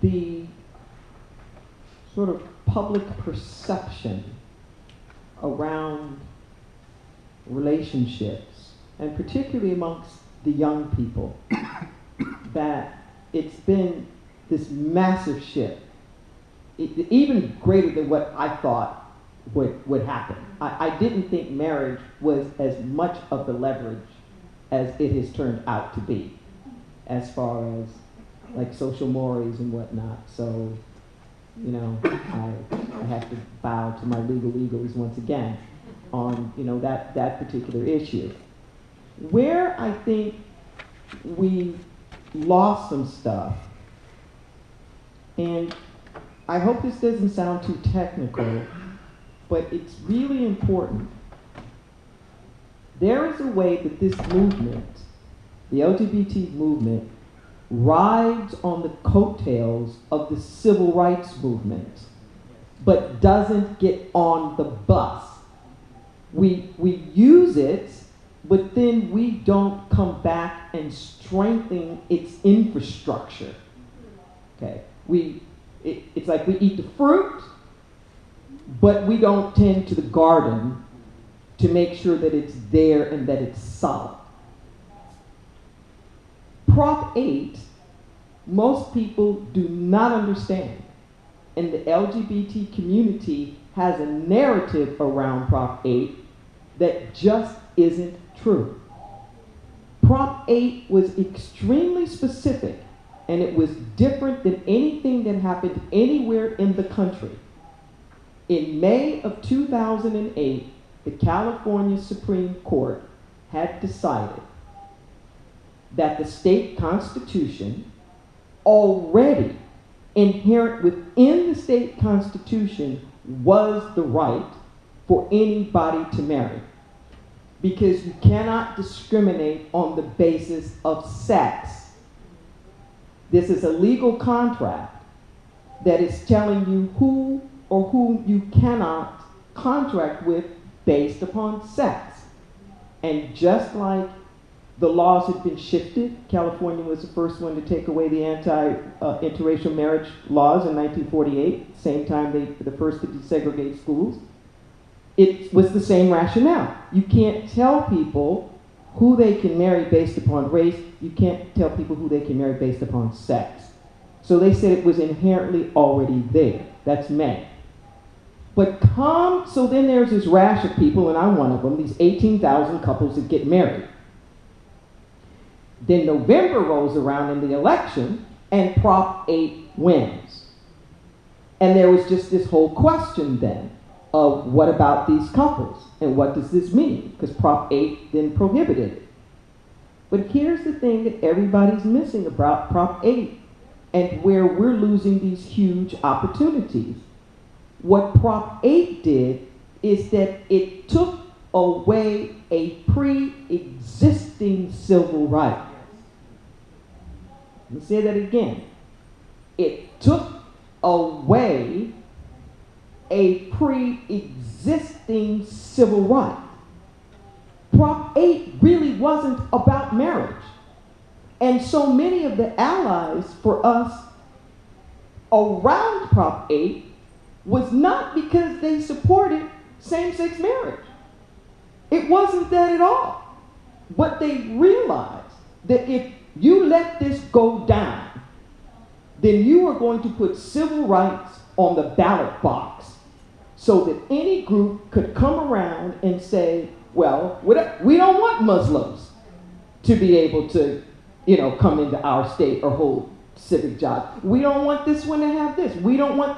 the sort of public perception around relationships, and particularly amongst the young people, that it's been this massive shift, even greater than what I thought would happen. I didn't think marriage was as much of the leverage as it has turned out to be, as far as like social mores and whatnot. So, you know, I have to bow to my legal egos once again on, you know, that particular issue. Where I think we lost some stuff, and I hope this doesn't sound too technical, but it's really important. There is a way that this movement, the LGBT movement, rides on the coattails of the civil rights movement, but doesn't get on the bus. We use it, but then we don't come back and strengthen its infrastructure. Okay, it's like we eat the fruit, but we don't tend to the garden to make sure that it's there and that it's solid. Prop 8, most people do not understand, and the LGBT community has a narrative around Prop 8 that just isn't true. Prop 8 was extremely specific, and it was different than anything that happened anywhere in the country. In May of 2008, the California Supreme Court had decided that the state constitution, already inherent within the state constitution, was the right for anybody to marry. Because you cannot discriminate on the basis of sex. This is a legal contract that is telling you who or whom you cannot contract with based upon sex. And just like the laws had been shifted, California was the first one to take away the interracial marriage laws in 1948, same time they were the first to desegregate schools. it was the same rationale. You can't tell people who they can marry based upon race. You can't tell people who they can marry based upon sex. So they said it was inherently already there. That's May. But so then there's this rash of people, and I'm one of them, these 18,000 couples that get married. Then November rolls around in the election, and Prop 8 wins. And there was just this whole question then of what about these couples? And what does this mean? Because Prop 8 then prohibited it. But here's the thing that everybody's missing about Prop 8 and where we're losing these huge opportunities. What Prop 8 did is that it took away a pre-existing civil right. Let me say that again. It took away a pre-existing civil right. Prop 8 really wasn't about marriage. And so many of the allies for us around Prop 8 was not because they supported same-sex marriage. It wasn't that at all. But they realized that if you let this go down, then you are going to put civil rights on the ballot box so that any group could come around and say, well, we don't want Muslims to be able to, come into our state or hold civic jobs. We don't want this one to have this. We don't want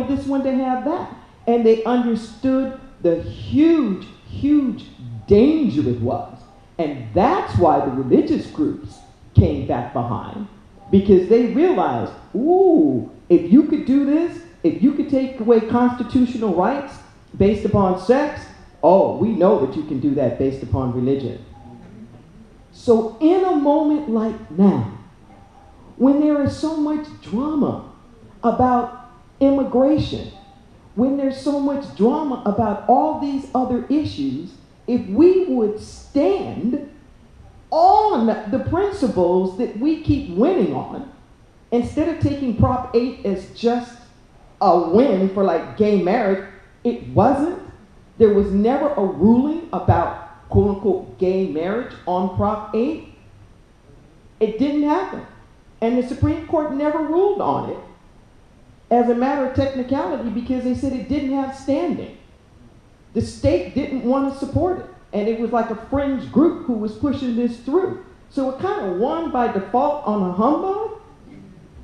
this one to have that. And they understood the huge, huge danger it was. And that's why the religious groups came back behind, because they realized, ooh, if you could do this, if you could take away constitutional rights based upon sex, oh, we know that you can do that based upon religion. So in a moment like now, when there is so much drama about immigration, when there's so much drama about all these other issues, if we would stand on the principles that we keep winning on, instead of taking Prop 8 as just a win for like gay marriage, it wasn't. There was never a ruling about quote unquote gay marriage on Prop 8. It didn't happen. And the Supreme Court never ruled on it as a matter of technicality because they said it didn't have standing. The state didn't want to support it. And it was like a fringe group who was pushing this through. So it kind of won by default on a humbug.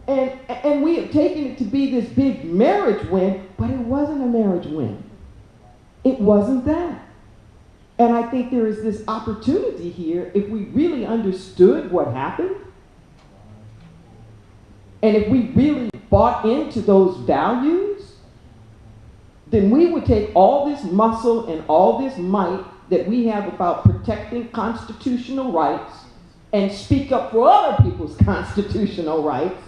And we have taken it to be this big marriage win, but it wasn't a marriage win. It wasn't that. And I think there is this opportunity here, if we really understood what happened, and if we really bought into those values, then we would take all this muscle and all this might that we have about protecting constitutional rights and speak up for other people's constitutional rights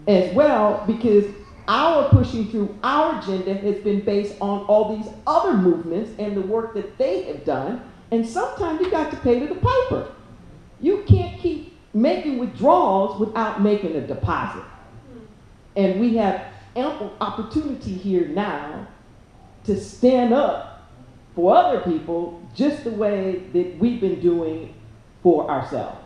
as well, because our pushing through our agenda has been based on all these other movements and the work that they have done. And sometimes you got to pay to the piper. You can't keep making withdrawals without making a deposit. And we have ample opportunity here now to stand up for other people just the way that we've been doing for ourselves.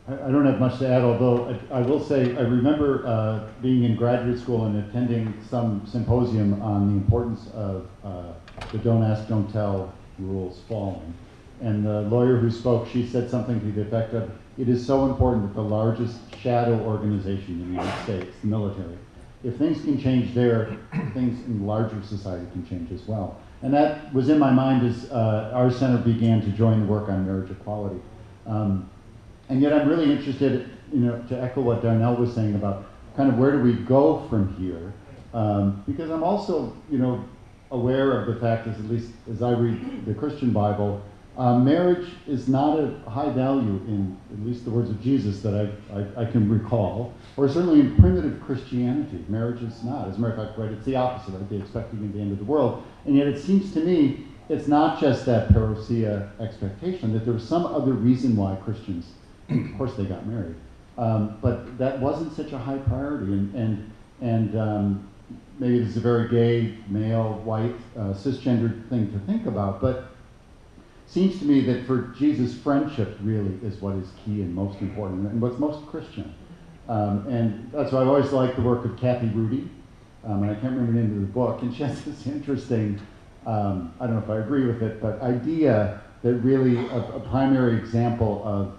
I don't have much to add, although I will say I remember being in graduate school and attending some symposium on the importance of the don't ask, don't tell rules falling. And the lawyer who spoke, she said something to the effect of, it is so important that the largest shadow organization in the United States, the military, if things can change there, things in larger society can change as well. And that was in my mind as our center began to join the work on marriage equality. And yet I'm really interested, to echo what Darnell was saying about kind of where do we go from here, because I'm also, aware of the fact, at least as I read the Christian Bible, marriage is not a high value in at least the words of Jesus that I can recall, or certainly in primitive Christianity. Marriage is not. As a matter of fact, right, it's the opposite, right? They expect you to be the end of the world. And yet it seems to me it's not just that parousia expectation, that there was some other reason why Christians, of course they got married, but that wasn't such a high priority. And maybe this is a very gay, male, white, cisgendered thing to think about, but seems to me that for Jesus, friendship really is what is key and most important and what's most Christian. And that's why I've always liked the work of Kathy Rudy, and I can't remember the name of the book, and she has this interesting, I don't know if I agree with it, but idea that really a primary example of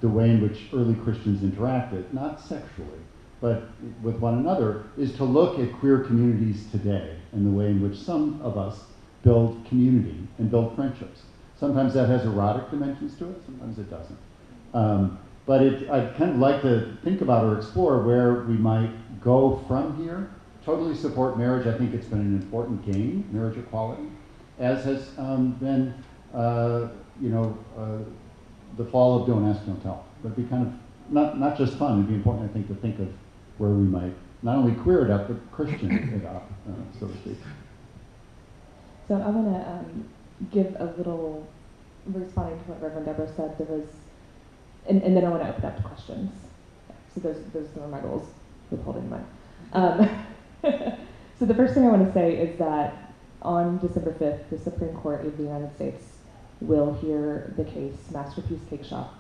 the way in which early Christians interacted, not sexually, but with one another, is to look at queer communities today and the way in which some of us build community and build friendships. Sometimes that has erotic dimensions to it, sometimes it doesn't. But I'd kind of like to think about or explore where we might go from here. Totally support marriage. I think it's been an important gain, marriage equality, as has been, the fall of Don't Ask, Don't Tell. But it'd be kind of not just fun. It'd be important, I think, to think of where we might not only queer it up, but Christian it up, so to speak. So I want to give a little, responding to what Reverend Deborah said, there was, and then I want to open up to questions. So those are my goals with holding the mic. So the first thing I want to say is that on December 5th, the Supreme Court of the United States will hear the case Masterpiece Cake Shop.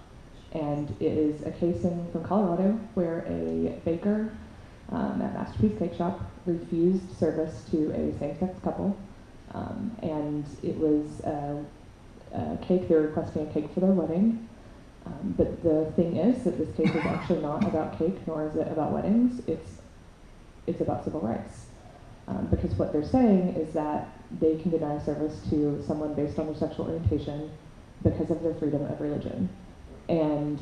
And it is a case from Colorado where a baker at Masterpiece Cake Shop refused service to a same-sex couple. And it was a cake, they were requesting a cake for their wedding. But the thing is that this case is actually not about cake, nor is it about weddings. It's about civil rights. Because what they're saying is that they can deny service to someone based on their sexual orientation because of their freedom of religion. And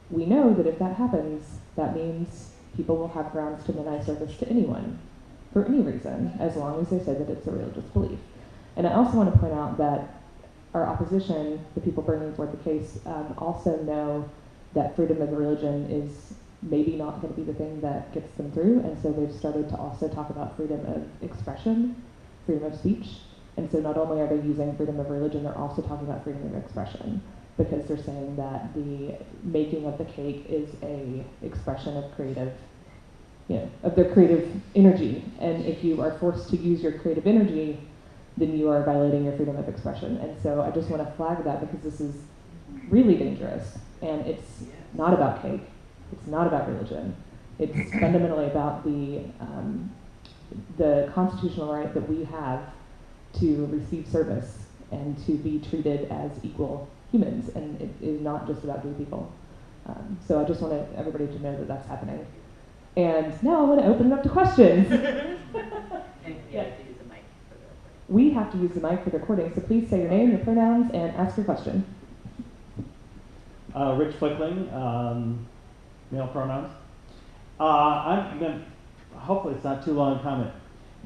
we know that if that happens, that means people will have grounds to deny service to anyone for any reason, as long as they say that it's a religious belief. And I also want to point out that our opposition, the people bringing forward the case, also know that freedom of religion is maybe not going to be the thing that gets them through, and so they've started to also talk about freedom of expression, freedom of speech. And so not only are they using freedom of religion, they're also talking about freedom of expression, because they're saying that the making of the cake is a expression of creative, of their creative energy. And if you are forced to use your creative energy, then you are violating your freedom of expression. And so I just want to flag that, because this is really dangerous. And it's not about cake. It's not about religion. It's fundamentally about the constitutional right that we have to receive service and to be treated as equal humans. And it is not just about gay people. So I just wanted everybody to know that that's happening. And now I want to open it up to questions. We have to use the mic for the recording, so please say your name, your pronouns, and ask your question. Rich Flickling, male pronouns. I'm going to, hopefully it's not too long a comment.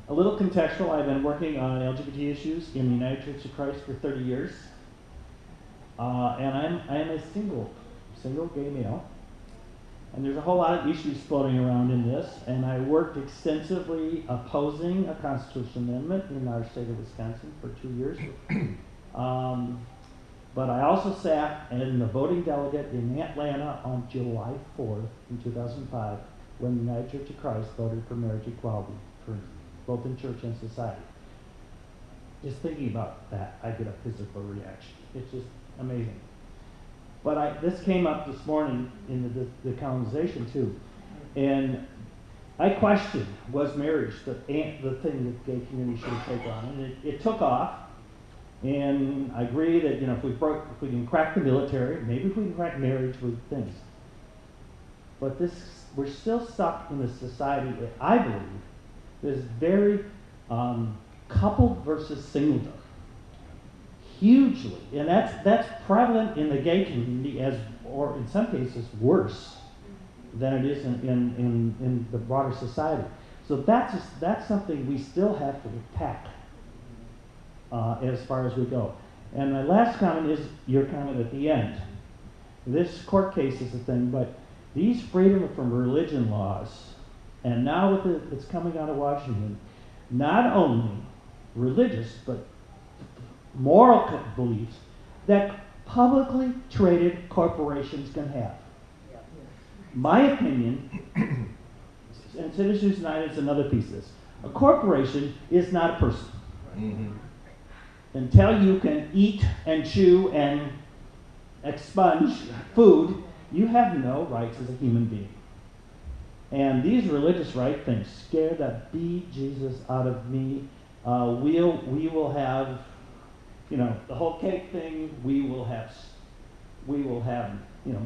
A little contextual, I've been working on LGBT issues in the United Church of Christ for 30 years. And I am a single gay male. And there's a whole lot of issues floating around in this, and I worked extensively opposing a constitutional amendment in our state of Wisconsin for 2 years. But I also sat in the voting delegate in Atlanta on July 4th in 2005 when the United Church of Christ voted for marriage equality, for both in church and society. Just thinking about that, I get a physical reaction. It's just amazing. But this came up this morning in the colonization too, and I questioned, was marriage the thing that gay community should take on, and it took off. And I agree that if we can crack the military, maybe if we can crack marriage with things. But we're still stuck in a society that I believe is very coupled versus singledom. Hugely, and that's prevalent in the gay community or in some cases worse than it is in the broader society. So that's something we still have to attack as far as we go. And my last comment is your comment at the end. This court case is a thing, but these freedom from religion laws, and now with it's coming out of Washington, not only religious but moral beliefs that publicly traded corporations can have. My opinion, and Citizens United is another piece of this, A corporation is not a person. Until you can eat and chew and expunge food, you have no rights as a human being. And these religious right things scare the bejesus out of me. We will have, the whole cake thing. We will have,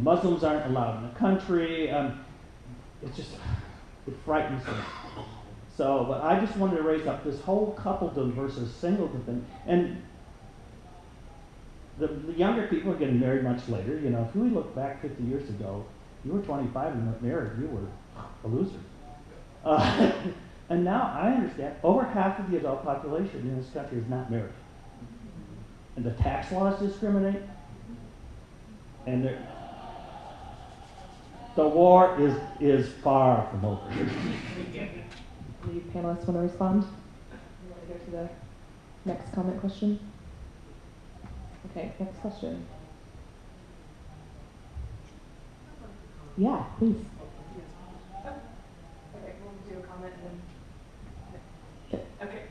Muslims aren't allowed in the country. It frightens me. So, but I just wanted to raise up this whole coupledom versus singledom thing. And the younger people are getting married much later. If we look back 50 years ago, you were 25 and weren't married, you were a loser. And now I understand over half of the adult population in this country is not married. And the tax laws discriminate. And the war is far from over. Do you panelists want to respond? You want to go to the next comment question? Okay, next question. Yeah, please. Okay, we'll do a comment and then. Okay.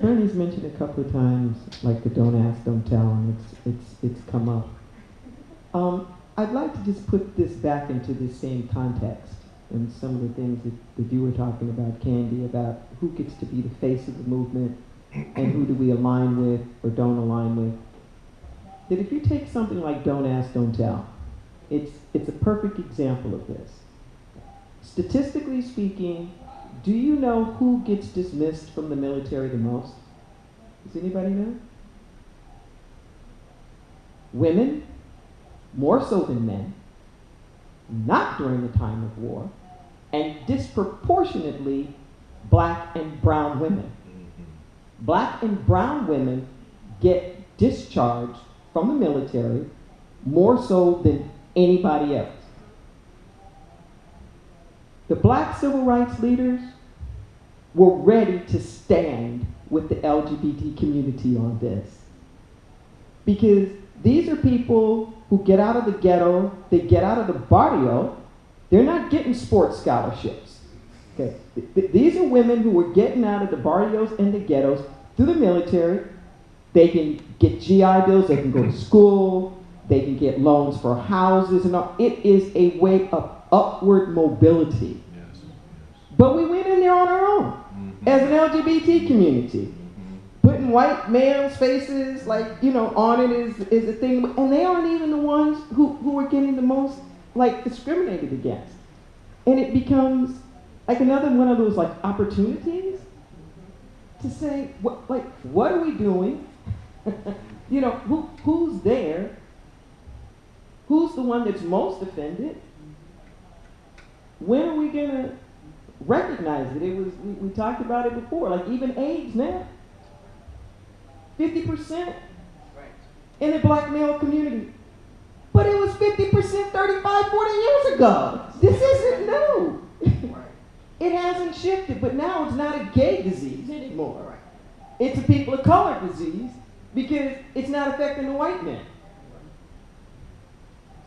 Bernie's mentioned a couple of times, like the don't ask, don't tell, and it's come up. I'd like to just put this back into the same context and some of the things that you were talking about, Candy, about who gets to be the face of the movement and who do we align with or don't align with. That if you take something like don't ask, don't tell, it's a perfect example of this. Statistically speaking, do you know who gets dismissed from the military the most? Does anybody know? Women, more so than men, not during the time of war, and disproportionately black and brown women. Black and brown women get discharged from the military more so than anybody else. The black civil rights leaders were ready to stand with the LGBT community on this. Because these are people who get out of the ghetto, they get out of the barrio, they're not getting sports scholarships. Okay. These are women who are getting out of the barrios and the ghettos through the military. They can get GI Bills, they can go to school, they can get loans for houses and all. It is a way of upward mobility. Yes. But we went in there on our own as an LGBT community. Putting white males' faces on it is a thing, and they aren't even the ones who are getting the most discriminated against. And it becomes another one of those opportunities to say, what are we doing? Who's there? Who's the one that's most offended? When are we gonna recognize it? We talked about it before, even AIDS now. 50% in the black male community. But it was 50% 35, 40 years ago. This isn't new. It hasn't shifted, but now it's not a gay disease anymore. It's a people of color disease because it's not affecting the white man.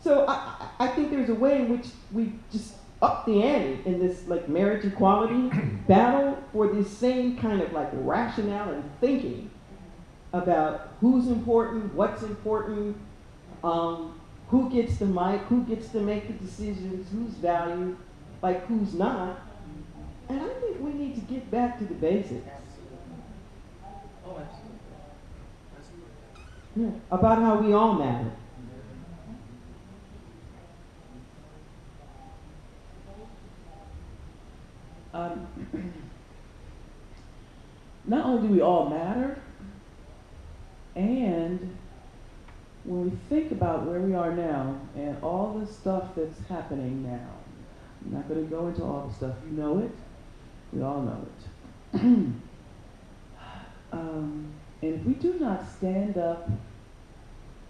So I think there's a way in which we just up the ante in this marriage equality battle for this same kind of rationale and thinking about who's important, what's important, who gets the mic, who gets to make the decisions, who's valued, who's not. And I think we need to get back to the basics. Oh, absolutely. Yeah, about how we all matter. Not only do we all matter, and when we think about where we are now and all the stuff that's happening now, I'm not going to go into all the stuff. You know it. We all know it. And if we do not stand up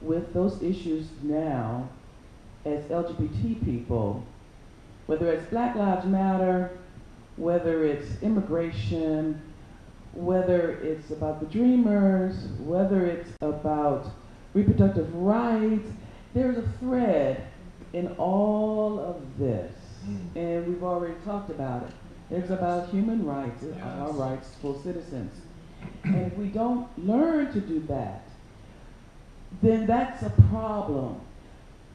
with those issues now as LGBT people, whether it's Black Lives Matter, whether it's immigration, whether it's about the dreamers, whether it's about reproductive rights, there's a thread in all of this, and we've already talked about it. It's about human rights, our rights as full citizens. And if we don't learn to do that, then that's a problem.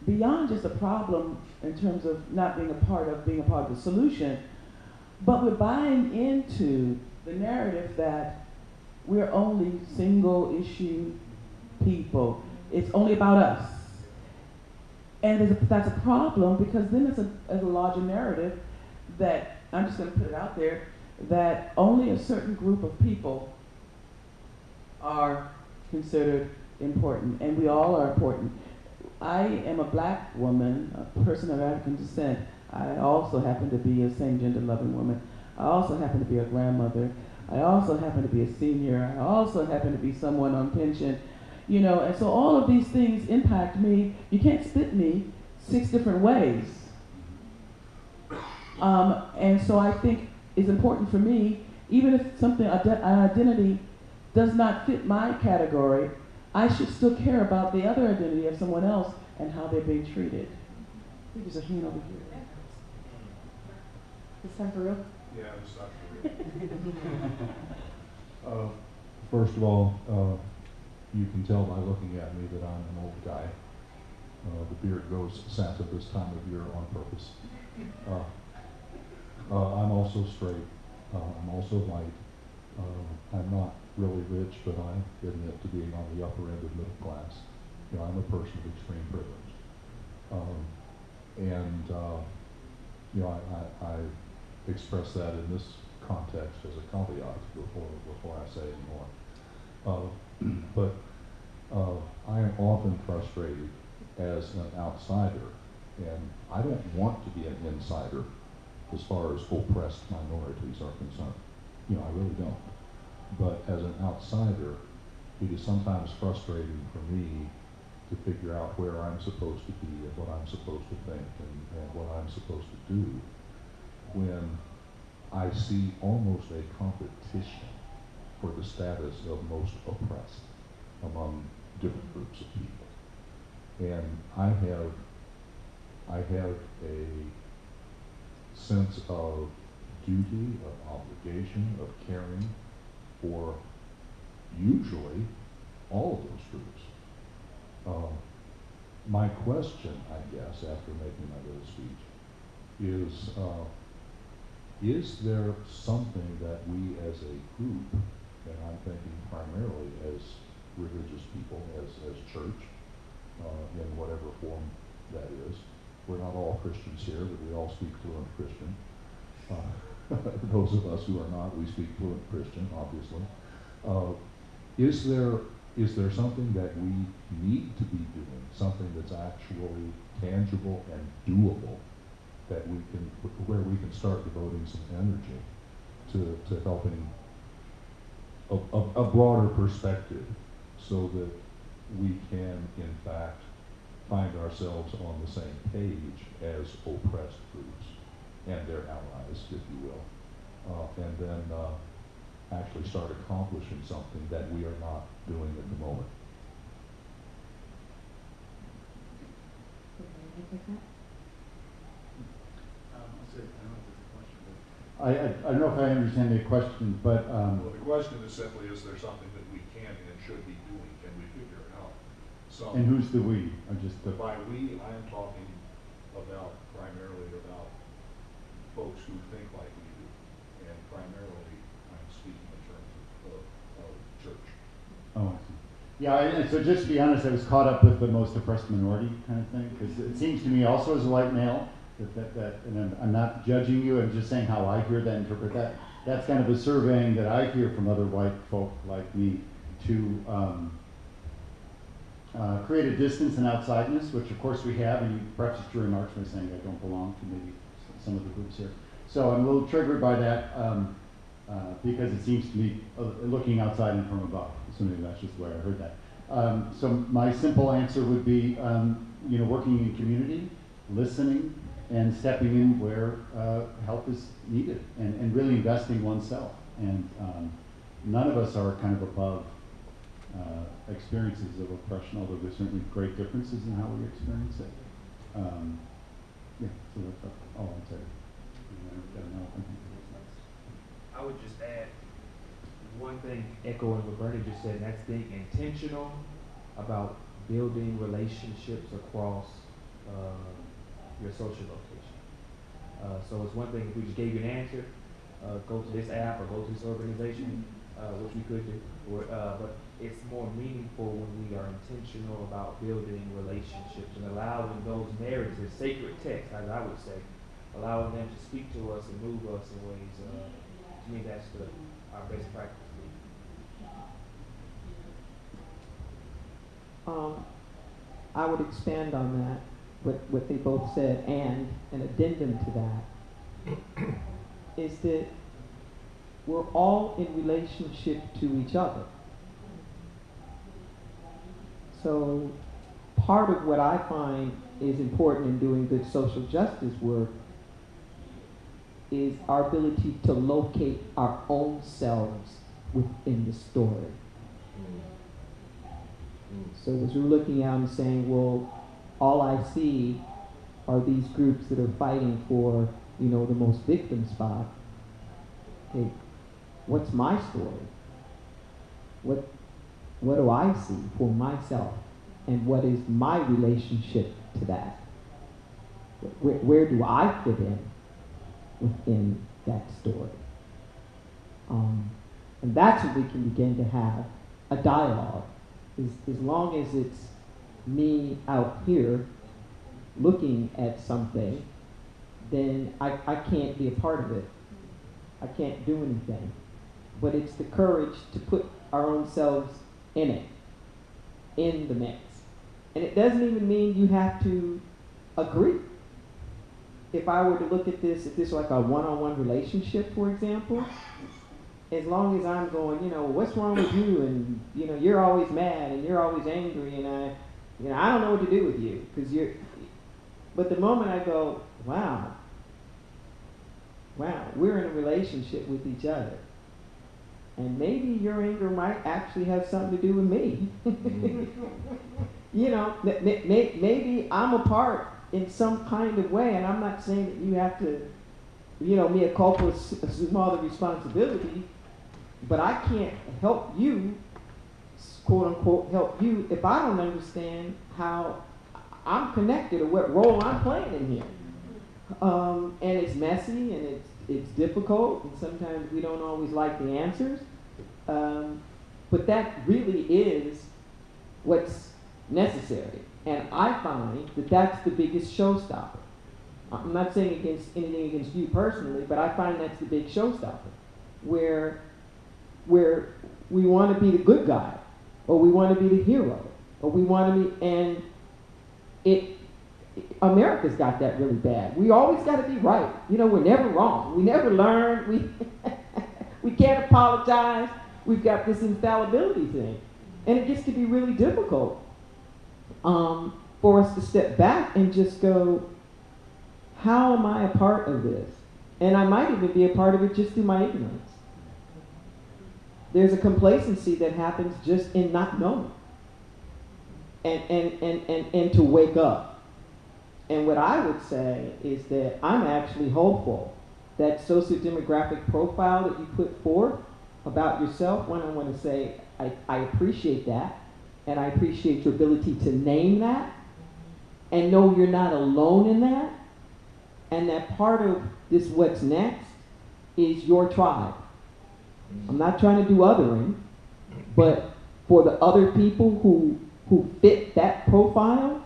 Beyond just a problem in terms of not being a part of the solution, but we're buying into the narrative that we're only single issue people. It's only about us. And that's a problem, because then it's a larger narrative that, I'm just going to put it out there, that only a certain group of people are considered important, and we all are important. I am a black woman, a person of African descent. I also happen to be a same-gender loving woman. I also happen to be a grandmother. I also happen to be a senior. I also happen to be someone on pension. You know, and so all of these things impact me. You can't split me 6 different ways. And so I think it's important for me, even if something, an identity does not fit my category, I should still care about the other identity of someone else and how they're being treated. I think there's a hand over here. This time for real? Yeah, it's not for real. First of all, you can tell by looking at me that I'm an old guy. The beard goes Santa this time of year on purpose. I'm also straight. I'm also white. I'm not really rich, but I admit to being on the upper end of middle class. You know, I'm a person of extreme privilege. You know, I express that in this context as a caveat before I say any more. But I am often frustrated as an outsider, and I don't want to be an insider as far as oppressed minorities are concerned. You know, I really don't. But as an outsider, it is sometimes frustrating for me to figure out where I'm supposed to be and what I'm supposed to think and what I'm supposed to do when I see almost a competition for the status of most oppressed among different groups of people. And I have a sense of duty, of obligation, of caring for usually all of those groups. My question, I guess, after making my little speech is there something that we as a group, and I'm thinking primarily as religious people, as church, in whatever form that is. We're not all Christians here, but we all speak fluent Christian. Those of us who are not, we speak fluent Christian, obviously. Is there something that we need to be doing, something that's actually tangible and doable, that we can, where we can start devoting some energy to helping a broader perspective, so that we can, in fact, find ourselves on the same page as oppressed groups and their allies, if you will, and then actually start accomplishing something that we are not doing at the moment. I don't know if I understand the question, but Well, the question is simply, is there something that we can and should be doing? Can we figure it out? and who's the we? By we, I am talking about primarily about folks who think like we do, and primarily I'm speaking in terms of church. Oh, I see. Yeah, so just to be honest, I was caught up with the most oppressed minority kind of thing, because it seems to me also as a white male, and I'm not judging you, I'm just saying how I hear that, interpret that. That's kind of a surveying that I hear from other white folk like me to create a distance and outsideness, which of course we have, and you prefaced your remarks by saying I don't belong to maybe some of the groups here. So I'm a little triggered by that because it seems to me looking outside and from above. So maybe that's just the way I heard that. So my simple answer would be, working in community, listening, and stepping in where help is needed, and really investing oneself. And none of us are kind of above experiences of oppression, although there's certainly great differences in how we experience it. So that's all I'd say. I would just add one thing, echoing what Bernie just said, and that's being intentional about building relationships across your social location. So it's one thing if we just gave you an answer, go to this app or go to this organization, which we could do, but it's more meaningful when we are intentional about building relationships and allowing those marriages, sacred texts, as I would say, allowing them to speak to us and move us in ways. To me, that's our best practice. I would expand on that, what they both said, and an addendum to that is that we're all in relationship to each other. So part of what I find is important in doing good social justice work is our ability to locate our own selves within the story. So as we're looking out and saying, well, all I see are these groups that are fighting for, the most victim spot. Hey, what's my story? What do I see for myself? And what is my relationship to that? Where do I fit in within that story? And that's what we can begin to have a dialogue. As long as it's me out here looking at something, then I can't be a part of it. I can't do anything. But it's the courage to put our own selves in it, in the mix. And it doesn't even mean you have to agree. If I were to look at this, if this were like a one-on-one relationship, for example, as long as I'm going, what's wrong with you? And, you're always mad and you're always angry and I don't know what to do with you because but the moment I go, wow, we're in a relationship with each other. And maybe your anger might actually have something to do with me. Maybe I'm a part in some kind of way, and I'm not saying that you have to, mea culpa, assume all the responsibility, but I can't help you, quote unquote, help you if I don't understand how I'm connected or what role I'm playing in here. And it's messy and it's difficult, and sometimes we don't always like the answers. But that really is what's necessary. And I find that that's the biggest showstopper. I'm not saying anything against you personally, but I find that's the big showstopper. Where we want to be the good guy, or we want to be the hero, or we want to be, and America's got that really bad. We always got to be right. We're never wrong. We never learn. We can't apologize. We've got this infallibility thing. And it gets to be really difficult for us to step back and just go, how am I a part of this? And I might even be a part of it just through my ignorance. There's a complacency that happens just in not knowing. And to wake up. And what I would say is that I'm actually hopeful that sociodemographic profile that you put forth about yourself, I want to say I appreciate that, and I appreciate your ability to name that, and know you're not alone in that, and that part of this what's next is your tribe. I'm not trying to do othering, but for the other people who fit that profile,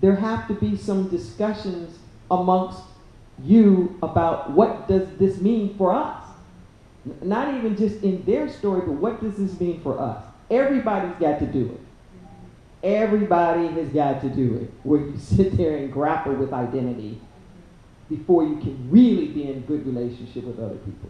there have to be some discussions amongst you about what does this mean for us. Not even just in their story, but what does this mean for us? Everybody's got to do it. Everybody has got to do it, where you sit there and grapple with identity before you can really be in a good relationship with other people.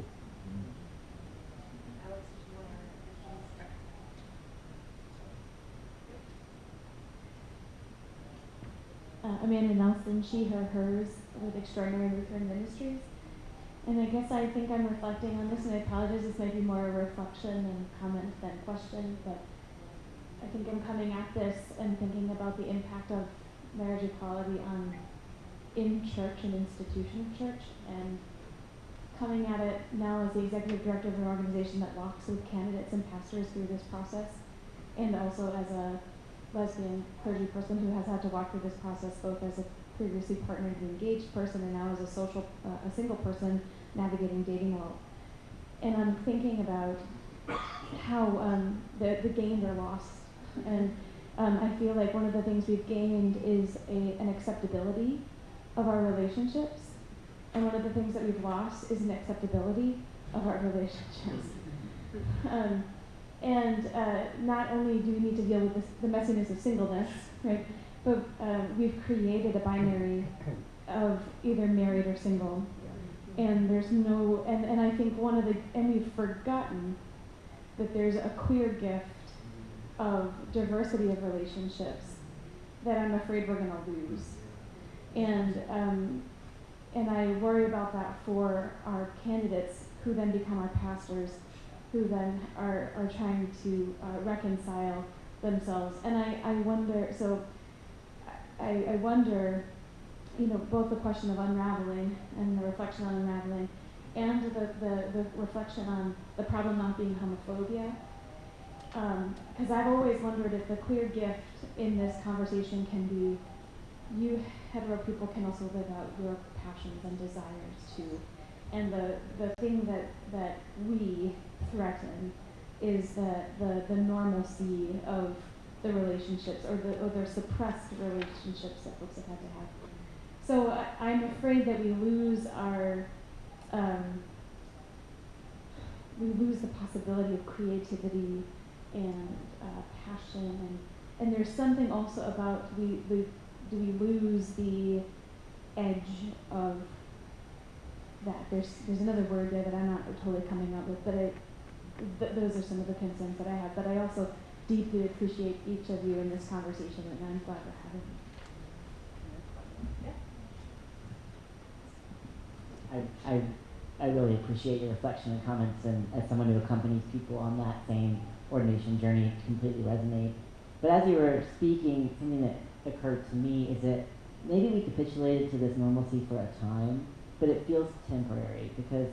Amanda Nelson, she, her, hers, with Extraordinary Lutheran Ministries. And I guess I think I'm reflecting on this, and I apologize, this might be more a reflection and comment than question, but I think I'm coming at this and thinking about the impact of marriage equality in church and institution of church. And coming at it now as the executive director of an organization that walks with candidates and pastors through this process, and also as a lesbian clergy person who has had to walk through this process both as a previously partnered and engaged person and now as a single person navigating dating world. And I'm thinking about how the gained or lost. And I feel like one of the things we've gained is an acceptability of our relationships. And one of the things that we've lost is an acceptability of our relationships. Not only do we need to deal with the messiness of singleness, right, but we've created a binary of either married or single. And there's no, and I think and we've forgotten that there's a queer gift of diversity of relationships that I'm afraid we're gonna lose. And I worry about that for our candidates who then become our pastors, who then are trying to reconcile themselves. And I wonder, I wonder, both the question of unraveling and the reflection on unraveling, and the reflection on the problem not being homophobia. Because I've always wondered if the queer gift in this conversation can be, you hetero people can also live out your passions and desires too. And the thing that we threaten is the normalcy of the relationships or the suppressed relationships that folks have had to have. So I'm afraid that we lose the possibility of creativity and passion, and there's something also about do we lose the edge of that? There's another word there that I'm not totally coming up with, but those are some of the concerns that I have. But I also deeply appreciate each of you in this conversation, and I'm glad we're having it. I really appreciate your reflection and comments, and as someone who accompanies people on that same ordination journey, completely resonate. But as you were speaking, something that occurred to me is that maybe we capitulated to this normalcy for a time, but it feels temporary because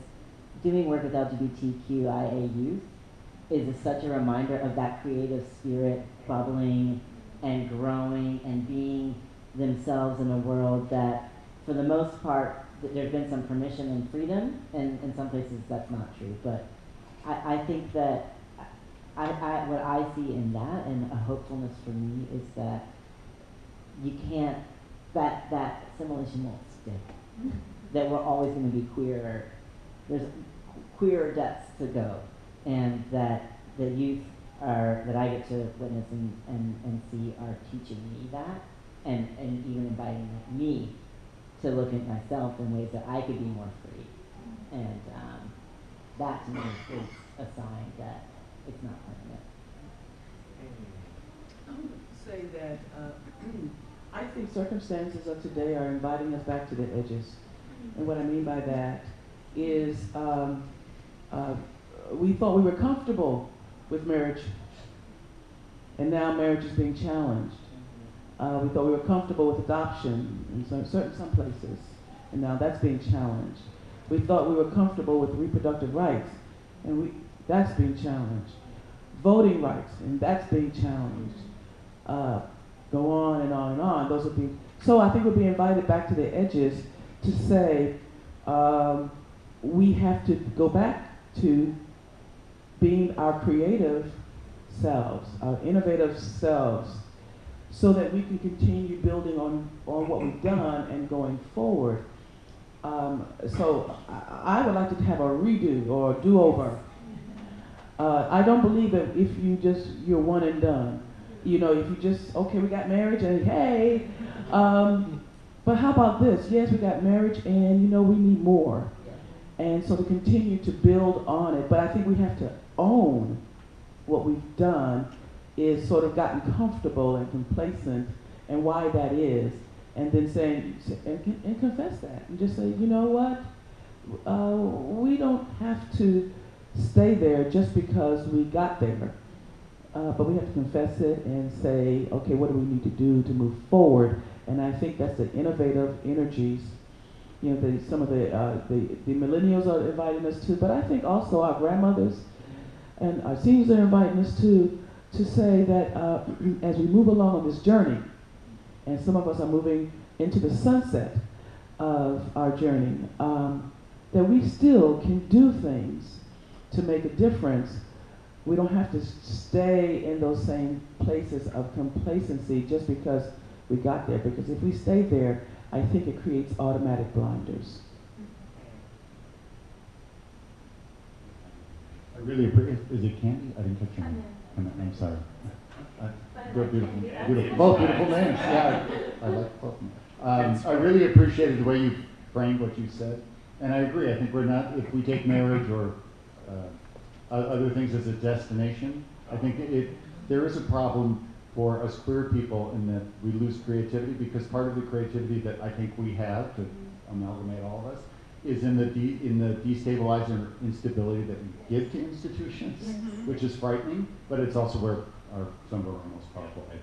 doing work with LGBTQIA youth is such a reminder of that creative spirit bubbling and growing and being themselves in a world that, for the most part, there's been some permission and freedom, and in some places that's not true. But I think that what I see in that, and a hopefulness for me, is that you can't, that simulation won't stick. That we're always going to be queer. There's queer depths to go, and that the youth that I get to witness and see are teaching me that, and even inviting me to look at myself in ways that I could be more free. And that to me is a sign that it's not permanent. I would say that I think circumstances of today are inviting us back to the edges. And what I mean by that is we thought we were comfortable with marriage, and now marriage is being challenged. We thought we were comfortable with adoption in some places, and now that's being challenged. We thought we were comfortable with reproductive rights, and that's being challenged. Voting rights, and that's being challenged. Go on and on and on. Those would be. So I think we'll be invited back to the edges to say we have to go back to being our creative selves, our innovative selves, so that we can continue building on what we've done and going forward. So I would like to have a redo or a do-over. I don't believe that if you're one and done. If you just, okay, we got marriage and hey, but how about this? Yes, we got marriage and we need more. And so to continue to build on it, but I think we have to own what we've done is sort of gotten comfortable and complacent, and why that is, and then saying, and confess that, and just say, you know what, we don't have to stay there just because we got there, but we have to confess it and say, okay, what do we need to do to move forward? And I think that's the innovative energies You know, some of the millennials are inviting us too, but I think also our grandmothers and our seniors are inviting us to say that as we move along on this journey, and some of us are moving into the sunset of our journey, that we still can do things to make a difference. We don't have to stay in those same places of complacency just because we got there, because if we stay there, I think it creates automatic blinders. I really appreciate. Is it Candy? I didn't catch your name. I'm sorry. Good, beautiful, beautiful. Both beautiful names. Yeah, I like both. I really appreciated the way you framed what you said, and I agree. I think we're not. If we take marriage or other things as a destination, I think there is a problem for us queer people in that we lose creativity, because part of the creativity that I think we have, to amalgamate all of us, is in the destabilizing instability that we give to institutions, which is frightening, but it's also where some of our most powerful edge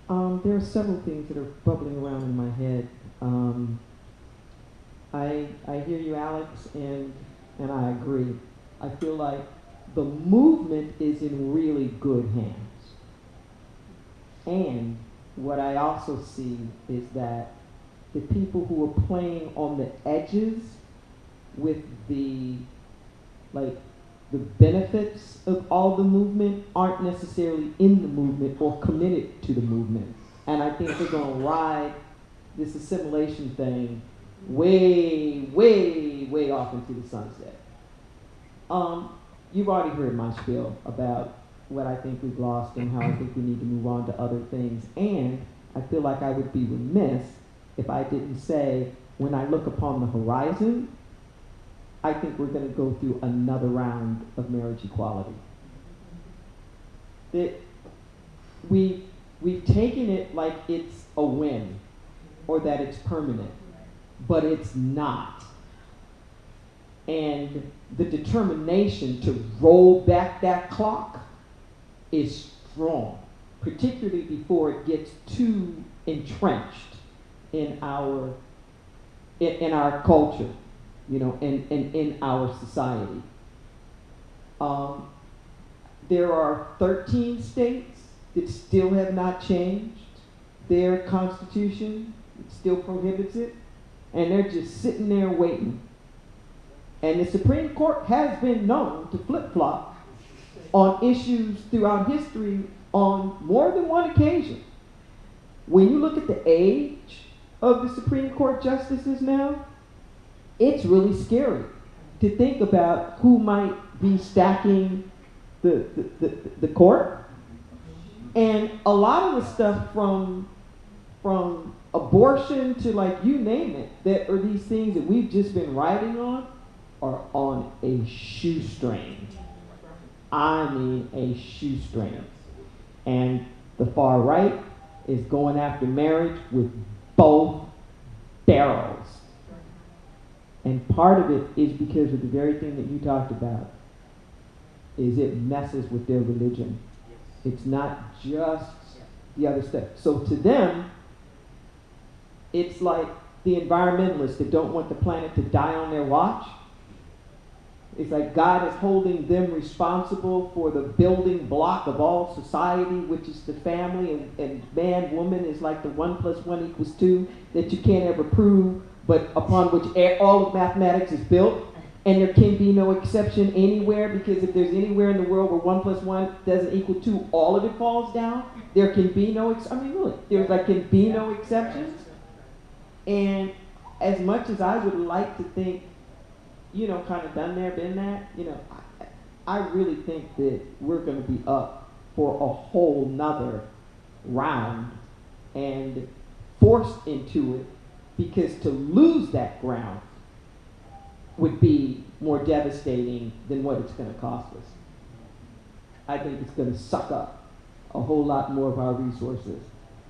are. There are several things that are bubbling around in my head. I hear you, Alex, and I agree. I feel like the movement is in really good hands. And what I also see is that the people who are playing on the edges with the benefits of all the movement aren't necessarily in the movement or committed to the movement. And I think they're going to ride this assimilation thing way, way, way off into the sunset. You've already heard my spiel about what I think we've lost and how I think we need to move on to other things. And I feel like I would be remiss if I didn't say, when I look upon the horizon, I think we're going to go through another round of marriage equality. We've taken it like it's a win or that it's permanent, but it's not. And the determination to roll back that clock is strong, particularly before it gets too entrenched in our culture, you know, and in our society. There are 13 states that still have not changed their constitution. It still prohibits it, and they're just sitting there waiting. And the Supreme Court has been known to flip-flop on issues throughout history on more than one occasion. When you look at the age of the Supreme Court justices now, it's really scary to think about who might be stacking the court. And a lot of the stuff from abortion to, like, you name it, that are these things that we've just been riding on, are on a shoestring. I mean a shoestring. And the far right is going after marriage with both barrels. And part of it is because of the very thing that you talked about, is it messes with their religion. It's not just the other stuff. So to them, it's like the environmentalists that don't want the planet to die on their watch. It's like God is holding them responsible for the building block of all society, which is the family, and man, woman is like the 1 + 1 = 2 that you can't ever prove, but upon which all of mathematics is built. And there can be no exception anywhere, because if there's anywhere in the world where 1 + 1 doesn't equal 2, all of it falls down. There can be no, there can be no exceptions. And as much as I would like to think, you know, kind of done there, been that, you know, I really think that we're going to be up for a whole nother round and forced into it, because to lose that ground would be more devastating than what it's going to cost us. I think it's going to suck up a whole lot more of our resources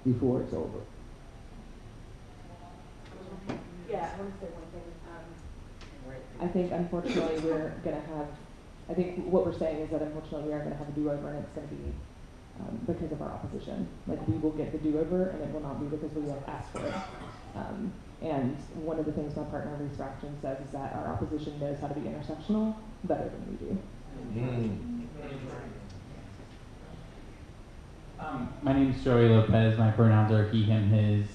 before it's over. Yeah, I want to say one thing. I think, unfortunately, I think what we're saying is that unfortunately we are going to have a do-over, and it's going to be because of our opposition. Like, we will get the do-over, and it will not be because we have asked for it. And one of the things my partner, Reese Rafton, says is that our opposition knows how to be intersectional better than we do. My name is Joey Lopez. My pronouns are he, him, his.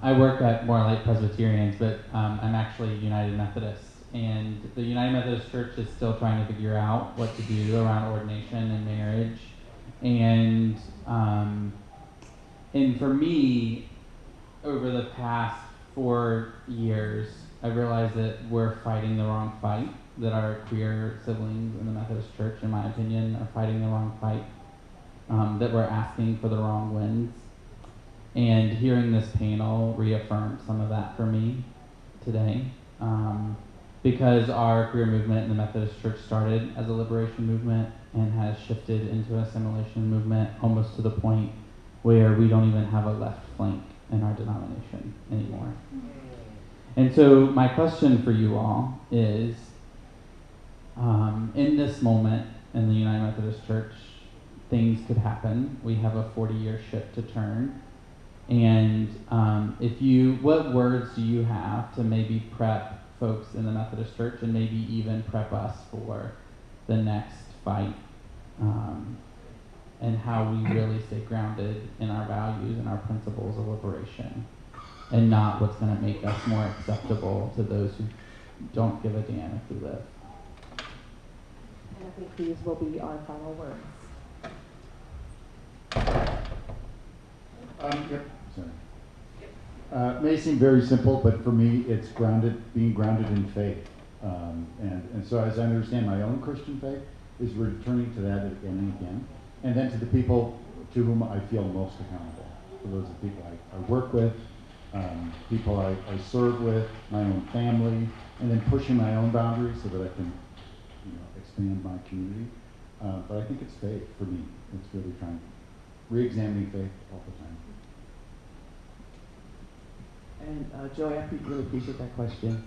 I work at More Light Presbyterians, but I'm actually United Methodist. And the United Methodist Church is still trying to figure out what to do around ordination and marriage. And for me, over the past 4 years, I realized that we're fighting the wrong fight, that our queer siblings in the Methodist Church, in my opinion, are fighting the wrong fight, that we're asking for the wrong wins. And hearing this panel reaffirmed some of that for me today, because our queer movement in the Methodist Church started as a liberation movement and has shifted into an assimilation movement, almost to the point where we don't even have a left flank in our denomination anymore. And so my question for you all is, in this moment in the United Methodist Church, things could happen. We have a 40-year ship to turn. And what words do you have to maybe prep folks in the Methodist Church and maybe even prep us for the next fight, and how we really stay grounded in our values and our principles of liberation, and not what's going to make us more acceptable to those who don't give a damn if we live. And I think these will be our final words. Yep. Sorry. May seem very simple, but for me, it's being grounded in faith. And so as I understand my own Christian faith, is returning to that again and again. And then to the people to whom I feel most accountable. For those are the people I work with, people I serve with, my own family, and then pushing my own boundaries so that I can expand my community. But I think it's faith for me. It's really trying, re-examining faith all the time. And Joey, I really appreciate that question.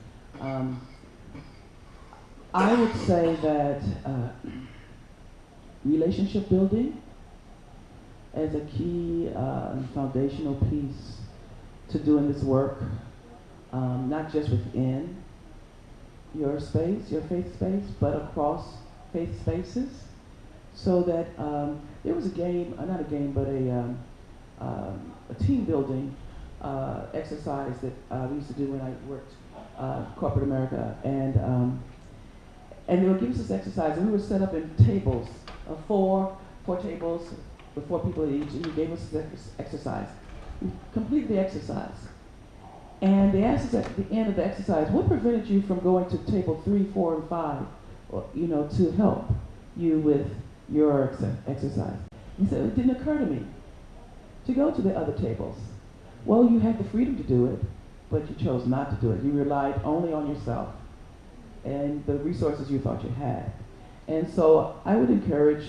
I would say that relationship building as a key foundational piece to doing this work, not just within your space, your faith space, but across faith spaces, so that there was a game, not a game, but a team building exercise that we used to do when I worked corporate America, and they would give us this exercise, and we would set up in tables, four tables with 4 people each, and he gave us this exercise. We completed the exercise, and they asked us at the end of the exercise, what prevented you from going to table 3, 4, and 5, to help you with your exercise? He said, it didn't occur to me to go to the other tables. Well, you had the freedom to do it, but you chose not to do it. You relied only on yourself and the resources you thought you had. And so I would encourage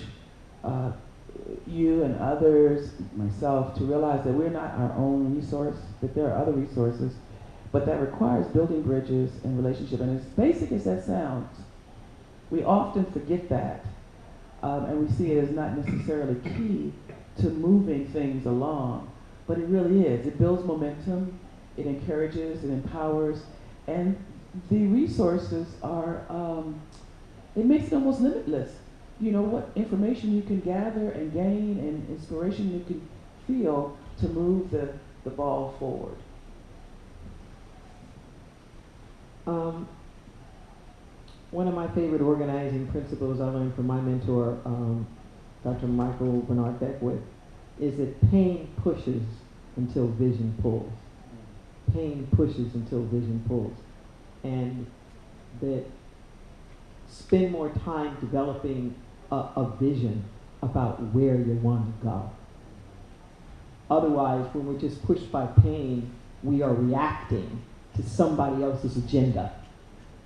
you and others, myself, to realize that we're not our own resource, that there are other resources, but that requires building bridges and relationship. And as basic as that sounds, we often forget that, and we see it as not necessarily key to moving things along, but it really is. It builds momentum, it encourages, it empowers, and the resources are, it makes it almost limitless. What information you can gather and gain and inspiration you can feel to move the ball forward. One of my favorite organizing principles I learned from my mentor, Dr. Michael Bernard Beckwith, is that pain pushes until vision pulls. Pain pushes until vision pulls. And that spend more time developing a vision about where you want to go. Otherwise, when we're just pushed by pain, we are reacting to somebody else's agenda,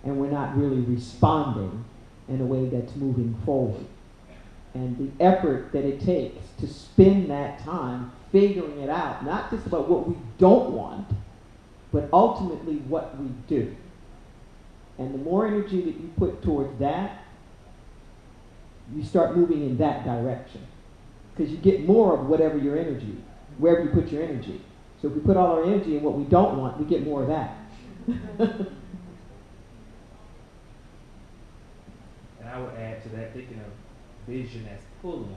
and we're not really responding in a way that's moving forward. And the effort that it takes to spend that time figuring it out, not just about what we don't want, but ultimately what we do. And the more energy that you put towards that, you start moving in that direction. because you get more of whatever your energy, wherever you put your energy. So if we put all our energy in what we don't want, we get more of that. And I would add to that, thinking of vision as pulling,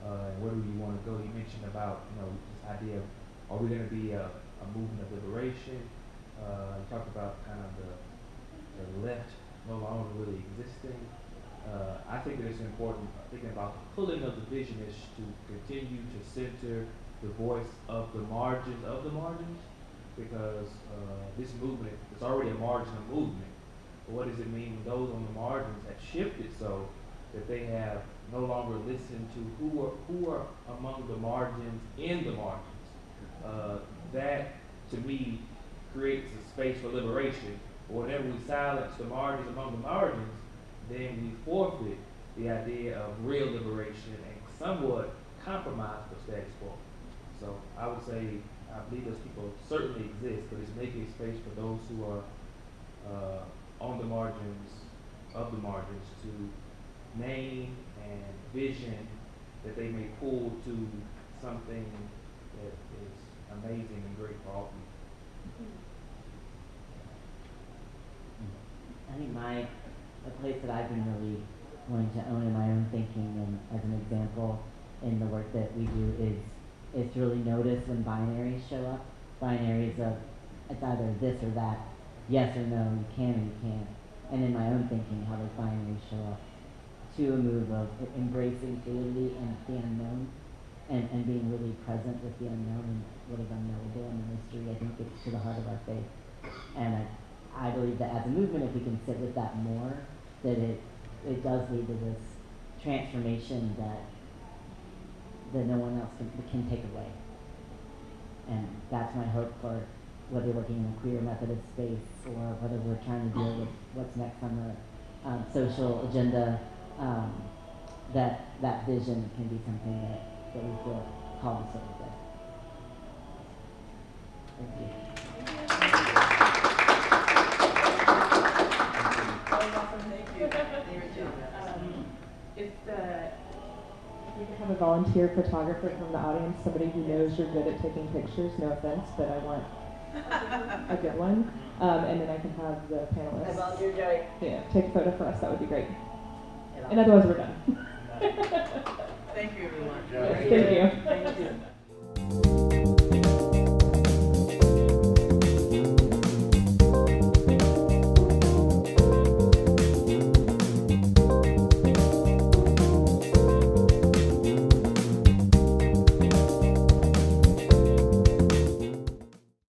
and where do you want to go? You mentioned about, this idea of, are we going to be a movement of liberation? You talked about kind of the left no longer really existing. I think that it's important, thinking about the pulling of the vision is to continue to center the voice of the margins, because this movement is already a marginal movement. But what does it mean when those on the margins have shifted so that they have no longer listened to who are among the margins in the margins? That, to me, creates a space for liberation. Whenever we silence the margins among the margins, then we forfeit the idea of real liberation and somewhat compromise the status quo. So I would say, I believe those people certainly exist, but it's making space for those who are on the margins of the margins to name and vision that they may pull to something that is amazing and great for all people. I think the place that I've been really wanting to own in my own thinking, and as an example in the work that we do, is to really notice when binaries show up. Binaries of it's either this or that, yes or no, you can or you can't. And in my own thinking, how those binaries show up to a move of embracing fluidity and the unknown, and being really present with the unknown and what is unknowable in the mystery. I think it's to the heart of our faith. And I believe that as a movement, if we can sit with that more, that it does lead to this transformation that no one else can take away. And that's my hope for whether we're working in a queer Methodist space or whether we're trying to deal with what's next on the social agenda, that vision can be something that we feel called to sit with. Thank you. If we could have a volunteer photographer from the audience, somebody who knows you're good at taking pictures, no offense, but I want a good one. And then I can have the panelists take a photo for us. That would be great. And otherwise we're done. Thank you, everyone. Thank you. Thank you.